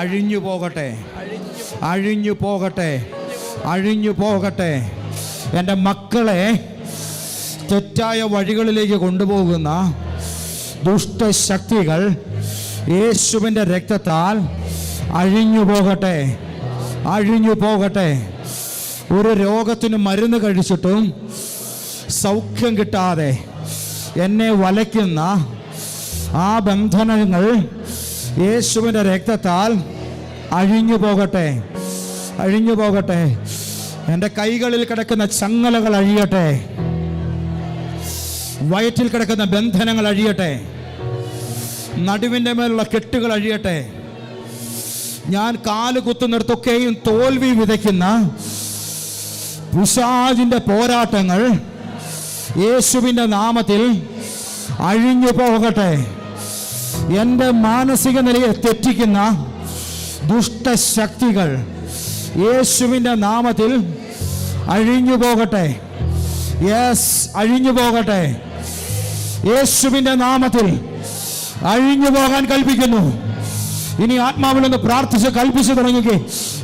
അഴിഞ്ഞു പോകട്ടെ, അഴിഞ്ഞു പോകട്ടെ, അഴിഞ്ഞു പോകട്ടെ. എൻ്റെ മക്കളെ തെറ്റായ വഴികളിലേക്ക് കൊണ്ടുപോകുന്ന ദുഷ്ടശക്തികൾ യേശുവിൻ്റെ രക്തത്താൽ അഴിഞ്ഞു പോകട്ടെ, അഴിഞ്ഞു പോകട്ടെ. ഒരു രോഗത്തിന് മരുന്ന് കഴിച്ചിട്ടും സൗഖ്യം കിട്ടാതെ എന്നെ വലയ്ക്കുന്ന ആ ബന്ധനങ്ങൾ യേശുവിൻ്റെ രക്തത്താൽ അഴിഞ്ഞു പോകട്ടെ, അഴിഞ്ഞു പോകട്ടെ. എൻ്റെ കൈകളിൽ കിടക്കുന്ന ചങ്ങലകൾ അഴിയട്ടെ. വയറ്റിൽ കിടക്കുന്ന ബന്ധനങ്ങൾ അഴിയട്ടെ. നടുവിൻ്റെ മേലുള്ള കെട്ടുകൾ അഴിയട്ടെ. ഞാൻ കാല് കുത്തുന്നിടത്തൊക്കെയും തോൽവി വിതയ്ക്കുന്ന പിശാചിന്റെ പോരാട്ടങ്ങൾ യേശുവിൻ്റെ നാമത്തിൽ അഴിഞ്ഞു പോകട്ടെ. എൻ്റെ മാനസിക നിലയെ തെറ്റിക്കുന്ന ദുഷ്ടശക്തികൾ യേശുവിൻ്റെ നാമത്തിൽ അഴിഞ്ഞു പോകട്ടെ. യെസ്, അഴിഞ്ഞു പോകട്ടെ. യേശുവിൻ്റെ നാമത്തിൽ അഴിഞ്ഞു പോകാൻ കൽപ്പിക്കുന്നു. ഇനി ആത്മാവിലൊന്ന് പ്രാർത്ഥിച്ച് കൽപ്പിച്ചു തുടങ്ങിക്കേ.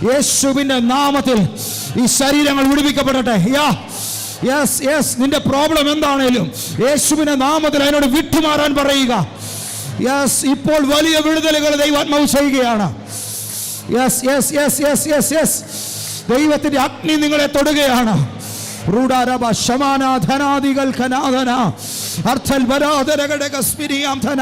യേശുവിൻ്റെ നാമത്തിൽ ഈ ശരീരങ്ങൾ വിടുവിക്കപ്പെടട്ടെ. യെസ് യെസ്, നിന്റെ പ്രോബ്ലം എന്താണേലും യേശുവിൻ്റെ നാമത്തിൽ അതിനോട് വിട്ടുമാറാൻ പറയുക. യെസ്, ഇപ്പോൾ വലിയ വിടുതലുകൾ ദൈവാത്മാവ് ചെയ്യുകയാണ്. Yes yes yes yes yes yes, ദൈവത്തിന്റെ അഗ്നി നിങ്ങളെ തൊടുകയാണ്. റൂഡാരബ ശമാന ധനാദികൾ ഖനാദന അർത്ഥൽ വരാദരകടക സ്പിരിയാംധന.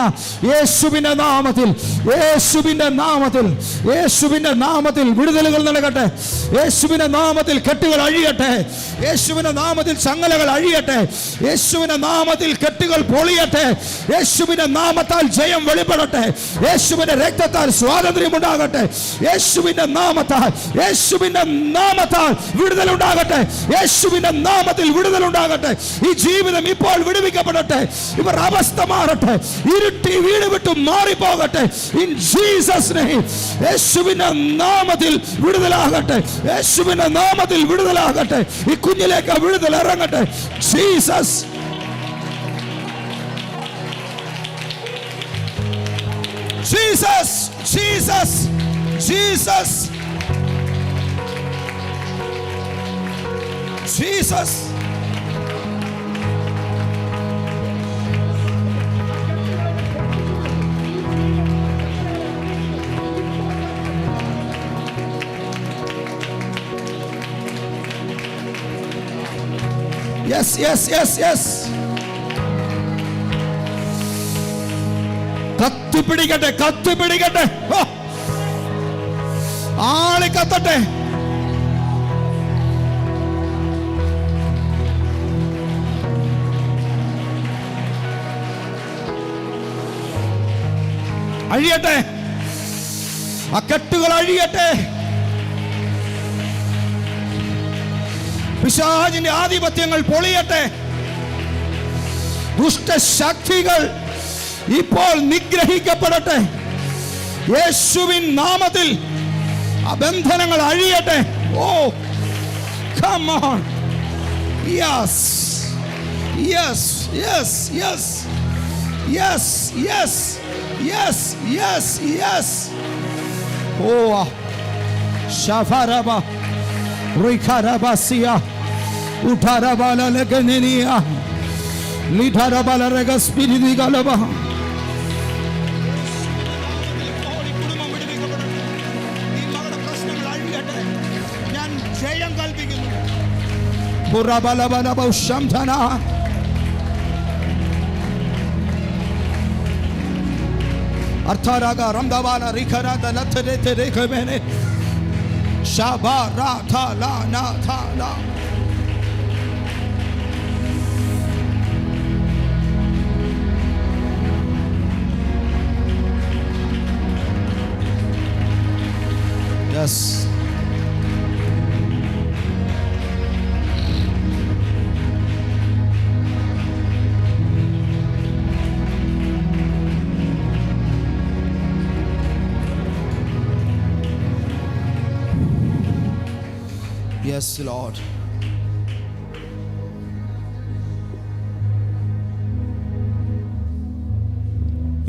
യേശുവിന്റെ നാമത്തിൽ, യേശുവിന്റെ നാമത്തിൽ, യേശുവിന്റെ നാമത്തിൽ വിടുതലുകൾ നൽകട്ടെ. യേശുവിന്റെ നാമത്തിൽ കെട്ടുകൾ അഴിയട്ടെ. യേശുവിന്റെ നാമത്തിൽ ചങ്ങലകൾ അഴിയട്ടെ. യേശുവിന്റെ നാമത്തിൽ കെട്ടുകൾ പൊളിയട്ടെ. യേശുവിന്റെ നാമത്താൽ ജയം വെളിപ്പെടട്ടെ. യേശുവിന്റെ രക്തത്താൽ സ്വാതന്ത്ര്യം ഉണ്ടാകട്ടെ. യേശുവിന്റെ നാമത്താൽ, യേശുവിന്റെ നാമത്താൽ വിടുതലുണ്ടാകട്ടെ. യേശുവിന്റെ നാമത്തിൽ വിടുതലുണ്ടാകട്ടെ. ഈ ജീവിതം ഇപ്പോൾ വിടുവിക്കപ്പെടട്ടെ. ഇവർ അവസ്ഥ മാറട്ടെ. ഇരുട്ടി വീട് വിട്ടു മാറിപ്പോകട്ടെ. In Jesus name. യേശുവിന്റെ നാമത്തിൽ വിടുതലാകട്ടെ. യേശുവിന്റെ നാമത്തിൽ വിടുതലാകട്ടെ. ഈ കുഞ്ഞിലേക്ക് വിടുതൽ ഇറങ്ങട്ടെ. Jesus. Jesus Jesus Jesus Jesus. Yes, yes, yes, yes. കത്തിപ്പിടിക്കട്ടെ, കത്തിപ്പിടിക്കട്ടെ. ആളി കത്തട്ടെ. അഴിയട്ടെ, ആ കെട്ടുകൾ അഴിയട്ടെ. പിശാചിന്റെ ആധിപത്യങ്ങൾ പൊളിയട്ടെ. ദുഷ്ടശക്തികൾ ഇപ്പോൾ നിഗ്രഹിക്കപ്പെടട്ടെ. യേശുവിൻ നാമത്തിൽ ആ ബന്ധനങ്ങൾ അഴിയട്ടെ. ഓ, come on. Yes, yes, yes, yes, yes, yes, yes, yes, yes. Oh, shafaraba Rikarabasia Utarabala Leganinia Litarabala Regaspidi Galaba. Purabalaba Shamtana Artaraga Ramdavala Rikarada Latere Rekabene Shabara thala na thala. Yes. Yes, Lord.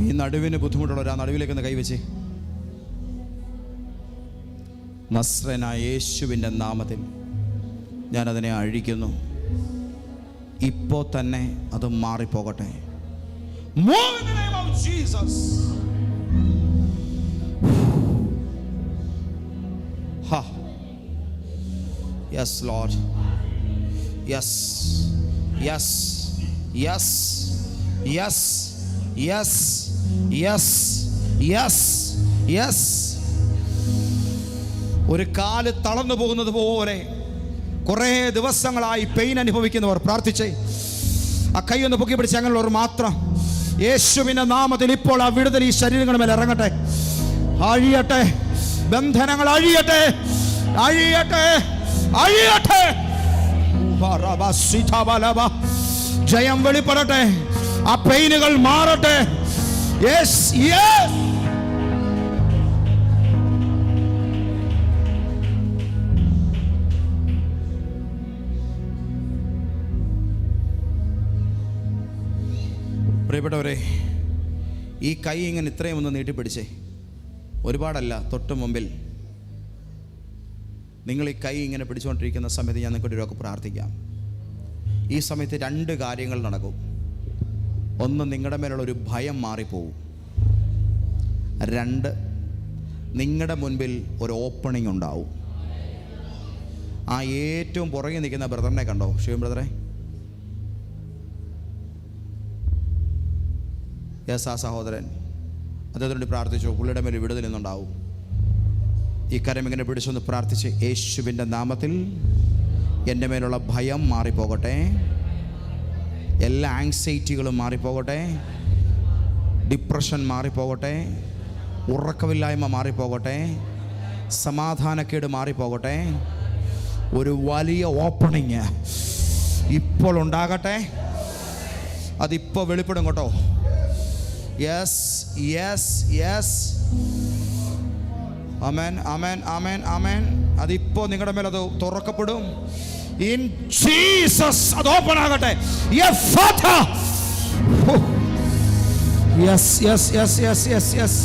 ഈ നടുവിന് ബുദ്ധിമുട്ടുള്ളവർ ആ നടുവിലേക്ക് ഒന്ന് കൈവച്ച്. നസ്രനായ യേശുവിൻ്റെ നാമത്തിൽ ഞാനതിനെ അഴിക്കുന്നു. ഇപ്പോൾ തന്നെ അത് മാറിപ്പോകട്ടെ. Move in the name of Jesus. Ha. Yes, Lord. Yes. Yes. Yes. Yes. Yes. Yes. Yes. Yes. ഒരു കാല് തളർന്നു പോകുന്നത് പോലെ കുറേ ദിവസങ്ങളായി പെയിൻ അനുഭവിക്കുന്നവർ പ്രാർത്ഥിച്ചേ. ആ കൈ ഒന്ന് പൊക്കി പിടിച്ച് അങ്ങനെയുള്ളവർ മാത്രം. യേശുവിന്റെ നാമത്തിൽ ഇപ്പോൾ ആ വിടുതൽ ഈ ശരീരങ്ങളുടെ മേൽ ഇറങ്ങട്ടെ. അഴിയട്ടെ, ബന്ധനങ്ങൾ അഴിയട്ടെ, അഴിയട്ടെ, അഴിയട്ടെ. ജയം വെളിപ്പെടട്ടെ, ആ പെയിനുകൾ മാറട്ടെ. Yes, yes. പ്രിയപ്പെട്ടവരെ, ഈ കൈ ഇങ്ങനെ ഇത്രയും ഒന്ന് നീട്ടിപ്പിടിച്ചേ. ഒരുപാടല്ല, തൊട്ട് മുമ്പിൽ നിങ്ങൾ ഈ കൈ ഇങ്ങനെ പിടിച്ചുകൊണ്ടിരിക്കുന്ന സമയത്ത് ഞാൻ നിങ്ങൾക്കൊരു പ്രാർത്ഥിക്കാം. ഈ സമയത്ത് 2 കാര്യങ്ങൾ നടക്കും. ഒന്ന്, നിങ്ങളുടെ മേലുള്ളൊരു ഭയം മാറിപ്പോവും. 2, നിങ്ങളുടെ മുൻപിൽ ഒരു ഓപ്പണിംഗ് ഉണ്ടാവും. ആ ഏറ്റവും പുറകെ നിൽക്കുന്ന ബ്രദറിനെ കണ്ടോ? ശിവൻ ബ്രദറെ, യെസ്, ആ സഹോദരൻ. അദ്ദേഹത്തിനോട് പ്രാർത്ഥിച്ചു, പുള്ളിയുടെ മേൽ വിടുതൽ നിന്നുണ്ടാവും. ഈ കരം ഇങ്ങനെ പിടിച്ചൊന്ന് പ്രാർത്ഥിച്ച്, യേശുവിൻ്റെ നാമത്തിൽ എൻ്റെ മേലുള്ള ഭയം മാറിപ്പോകട്ടെ, എല്ലാ ആങ്സൈറ്റികളും മാറിപ്പോകട്ടെ, ഡിപ്രഷൻ മാറിപ്പോകട്ടെ, ഉറക്കമില്ലായ്മ മാറിപ്പോകട്ടെ, സമാധാനക്കേട് മാറിപ്പോകട്ടെ. ഒരു വലിയ ഓപ്പണിങ് ഇപ്പോൾ ഉണ്ടാകട്ടെ. അതിപ്പോൾ വെളിപ്പെടും കേട്ടോ. Yes, yes, yes. Amen, amen, amen, amen. അതിപ്പോൾ നിങ്ങളുടെ മേൽ അത് തുറക്കപ്പെടും. ഇൻ ജീസസ് അത് ഓപ്പൺ ആകട്ടെ. Yes, yes, yes, yes, yes, yes.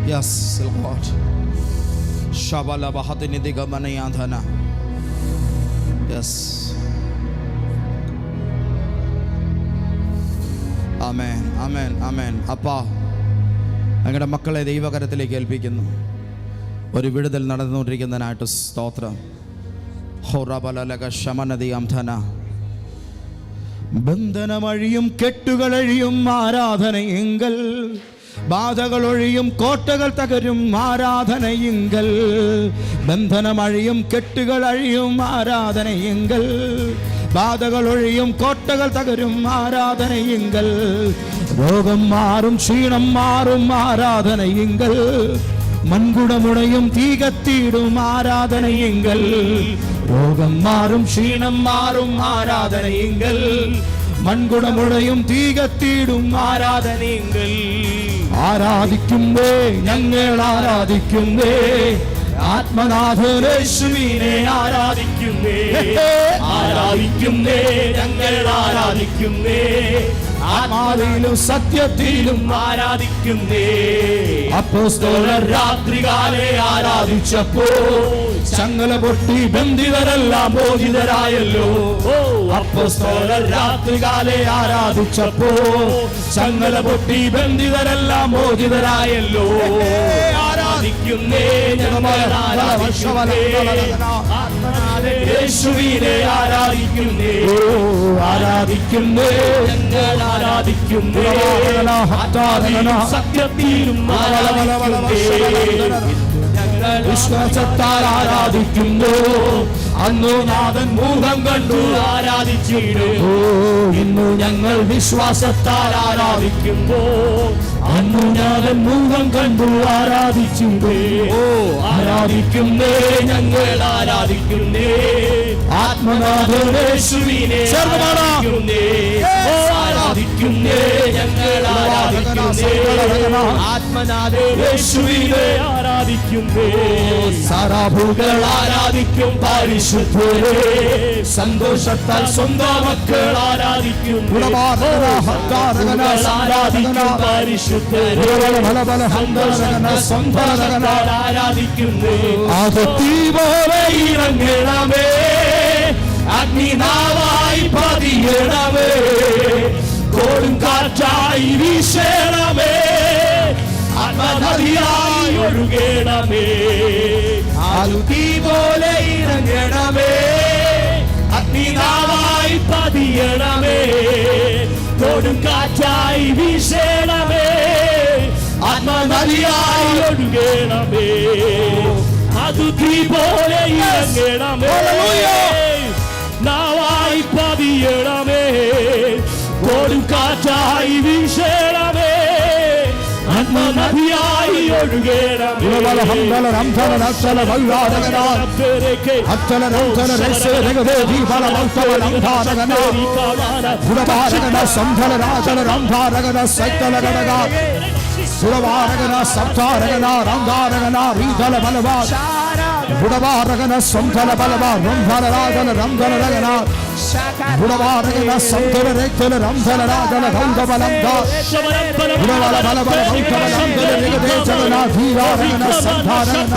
Yes, Lord. Shabala bahadini digamani andhana. Yes. Amen, amen, amen. അപ്പാ, അങ്ങയുടെ മക്കളെ ദൈവകരത്തിലേക്ക് ഏൽപ്പിക്കുന്നു. ഒരു വിടുതൽ നടന്നുകൊണ്ടിരിക്കുന്നതിനായിട്ട് സ്തോത്രം. ഹോറബലലക ശമനതി അംധന. ബന്ധനമഴിയും കെട്ടുകളഴിയും ആരാധനയെങ്കൽ, ബാധകളൊഴിയും കോട്ടകൾ തകരും ആരാധനയെങ്കൽ. ബന്ധനമഴിയും കെട്ടുകൾ അഴിയും ആരാധനയെങ്കൽ, ബാധകളൊഴിയും കോട്ടകൾ തകരും ആരാധനയെങ്കൽ. രോഗം മാറും, ക്ഷീണം മാറും ആരാധനയെങ്കൽ. മൺകുടമുടയും തീ കത്തിയിടും ആരാധനയെങ്കൽ. രോഗം മാറും, ക്ഷീണം മാറും ആരാധനയെങ്കൽ. മൺകുടമുടയും തീ കത്തിയിടും ആരാധനയെങ്കൽ. ആരാധിക്കുന്നേ, ഞങ്ങൾ ആരാധിക്കുന്നേ, ആത്മനാഥനേശുവിനെ ആരാധിക്കുന്നേ. ആരാധിക്കുന്നേ, ഞങ്ങൾ ആരാധിക്കുന്നേ, ആത്മാവിലും സത്യത്തിലും ആരാധിക്കുന്നേ. അപ്പോസ്തലർ രാത്രികാലെ ആരാധിച്ചപ്പോൾ ചങ്ങല പൊട്ടി ബന്ധിതരെല്ലാം മോചിതരായല്ലോ. അപ്പോസ്തലർ രാത്രികാലെ ആരാധിച്ചപ്പോൾ ചങ്ങല പൊട്ടി ബന്ധിതരെല്ലാം മോചിതരായല്ലോ. ആരാധിക്കുന്നേ, ഞങ്ങൾ ആരാധിക്കുന്നേ, യേശുവിനെ ആരാധിക്കുന്നേ. ആരാധിക്കുന്നേ, ഞങ്ങൾ ആരാധിക്കുന്നേ, സത്യത്തിലും ആരാധിക്കുന്നേ. വിശ്വാസത്താൽ ആരാധിക്കുന്നു. അന്നു നാഥൻ മുഖം കണ്ടു ആരാധിച്ചിടുന്നു. ഇന്നു ഞങ്ങൾ വിശ്വാസത്താൽ ആരാധിക്കുന്നു. അന്നു നാഥൻ മുഖം കണ്ടു ആരാധിച്ചിടുന്നു. ആരാധിക്കുന്നേ, ഞങ്ങൾ ആരാധിക്കുന്നേ, ആത്മനാഥനേശുവിനെ ആരാധിക്കുന്നേ. ആരാധിക്കുന്നേ, ഞങ്ങൾ ആരാധിക്കുന്നേ, ആത്മനാഥനേശുവിനെ ആരാധിക്കുന്നേ. സാരാഭൂകൾ ആരാധിക്കും പരിശുദ്ധരെ, സന്തോഷത്താൽ സ്വന്തം മക്കൾ ആരാധിക്കുന്നു. ആരാധിക്കും പരിശുദ്ധരെ, സന്തോഷത്താൽ ആരാധിക്കുന്നു. ആദത്തീ പോലെ ഇറങ്ങണമേ, അഗ്നിനാവായി പതിയണമേ, കൊടും കാറ്റായി വീശണമേ, ആത്മനദിയായി ഒഴുകണമേ. ആദത്തീ പോലെ ഇറങ്ങണമേ, അഗ്നിനാവായി പതിയ പതിയണമേ, കൊടുങ്കാറ്റായി വീശണമേ, ആത്മനദിയായി ഒഴുകണമേ, അത് തീ പോലെ ഇറങ്ങണമേ, നാവായി പതിയണമേ, കൊടുങ്കാറ്റായി വീശണമേ, ആത്മനദിയായി ഒഴുകണമേ. സുരവാരകന സപ്താരകന രാംധാരകന റീതല ബലവ ബുഡവാരകന സംധല ബലവ രംധല രാജന രംധല രഗന ബുഡവാരകന സംധല രേഖല രംധല രാജന ഗൗത ബലംധ ബുഡവാല ബലവ ഗൗത ബലംധല രഗദേ ജഗന ധീരാരകന സംധാരകന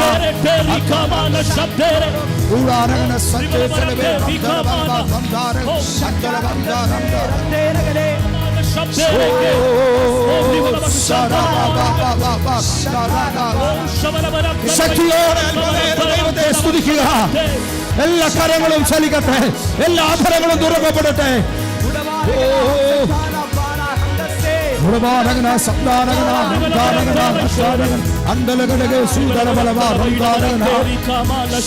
ഊരാരകന സജ്ജേ ജലവേ രംധല ബലവ രംധാരക ശക്തല രംധാരകന ശക്തിയോടെ ദൈവത്തെ സ്തുതിക്കുക. എല്ലാ കരങ്ങളും ചലിക്കട്ടെ, എല്ലാ അധരങ്ങളും തുറക്കപ്പെടട്ടെ. ഉടവാരകന സപ്താരകന രംധാരകന രക്ഷാരകന അണ്ടലകടക സൂദല ബലവ രംധാരകന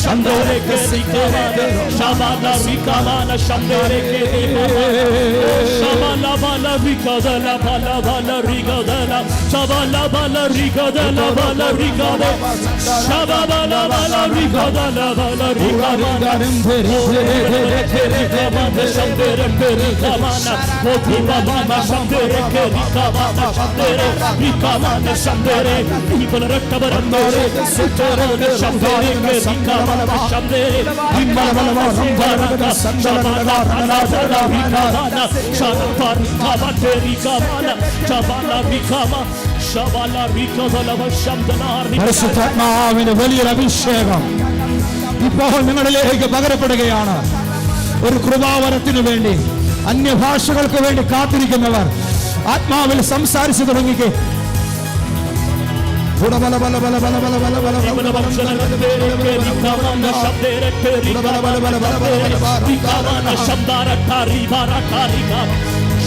ശബ്ദരേഖ സിക്കരേഖ ശബദ റികമാന ശബ്ദരേഖ ശബല ബല റികദല ബല ബല റികദല ശബല ബല റികദല ബല റികദ ശബല ബല റികദല ബല റികദല റികദല ശബ്ദരേഖ റികമാന ഓതിബാന ശബ്ദരേഖ Rikamana Shandere, Rikamana Shandere, Rikamana Shandere, Rikamana Shandere, Rikamana Shandere, പരിശുദ്ധാത്മാവിന്റെ വലിയൊരു അഭിഷേകം ഇപ്പോൾ നിങ്ങളിലേക്ക് പകരപ്പെടുകയാണ്. ഒരു കൃപാവരത്തിനു വേണ്ടി, അന്യഭാഷകൾക്ക് വേണ്ടി കാത്തിരിക്കുന്നവർ ആത്മാവിൽ സംസാരിച്ചു തുടങ്ങിക്കേ.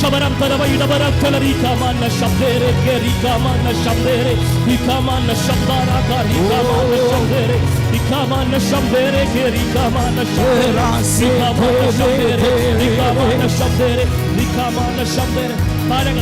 ശബരം തലവൈടവരം തലരിക്കാമന്ന ശബ്ദേരെ കേരിക്കാമന്ന ശബ്ദേരെ വിക്കാമന്ന ശബ്ദാരാകാരി കാമന്ന ശബ്ദേരെ വിക്കാമന്ന ശബ്ദേരെ കേരിക്കാമന്ന ശബ്ദേരെ വിക്കാമന്ന ശബ്ദേരെ വിക്കാമന്ന ശബ്ദേരെ വിക്കാമന്ന ശബ്ദേരെ പാരക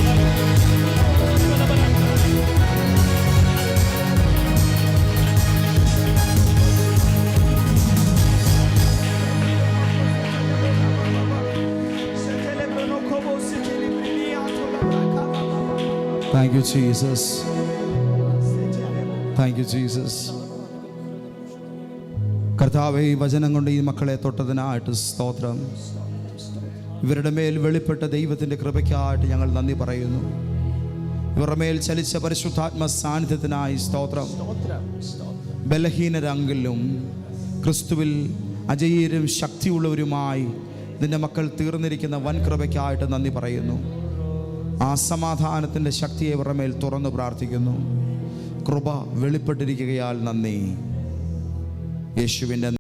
Thank you, Jesus. Thank you, Jesus. കർത്താവേ, ഈ വചനം കൊണ്ട് ഈ മക്കളെ തൊട്ടതിനായിട്ട് സ്തോത്രം. ഇവരുടെ മേൽ വെളിപ്പെട്ട ദൈവത്തിൻ്റെ കൃപയ്ക്കായിട്ട് ഞങ്ങൾ നന്ദി പറയുന്നു. ഇവരുടെ മേൽ ചലിച്ച പരിശുദ്ധാത്മ സാന്നിധ്യത്തിനായി സ്തോത്രം. ബലഹീനരെങ്കിലും ക്രിസ്തുവിൽ അജയ്യരും ശക്തിയുള്ളവരുമായി നിന്റെ മക്കൾ തീർന്നിരിക്കുന്ന വൻ കൃപയ്ക്കായിട്ട് നന്ദി പറയുന്നു. ആ സമാധാനത്തിൻ്റെ ശക്തിയെ ഇവരുടെ മേൽ തുറന്നു പ്രാർത്ഥിക്കുന്നു. കൃപ വെളിപ്പെട്ടിരിക്കുകയാൽ നന്ദി. യേശുവിൻ്റെ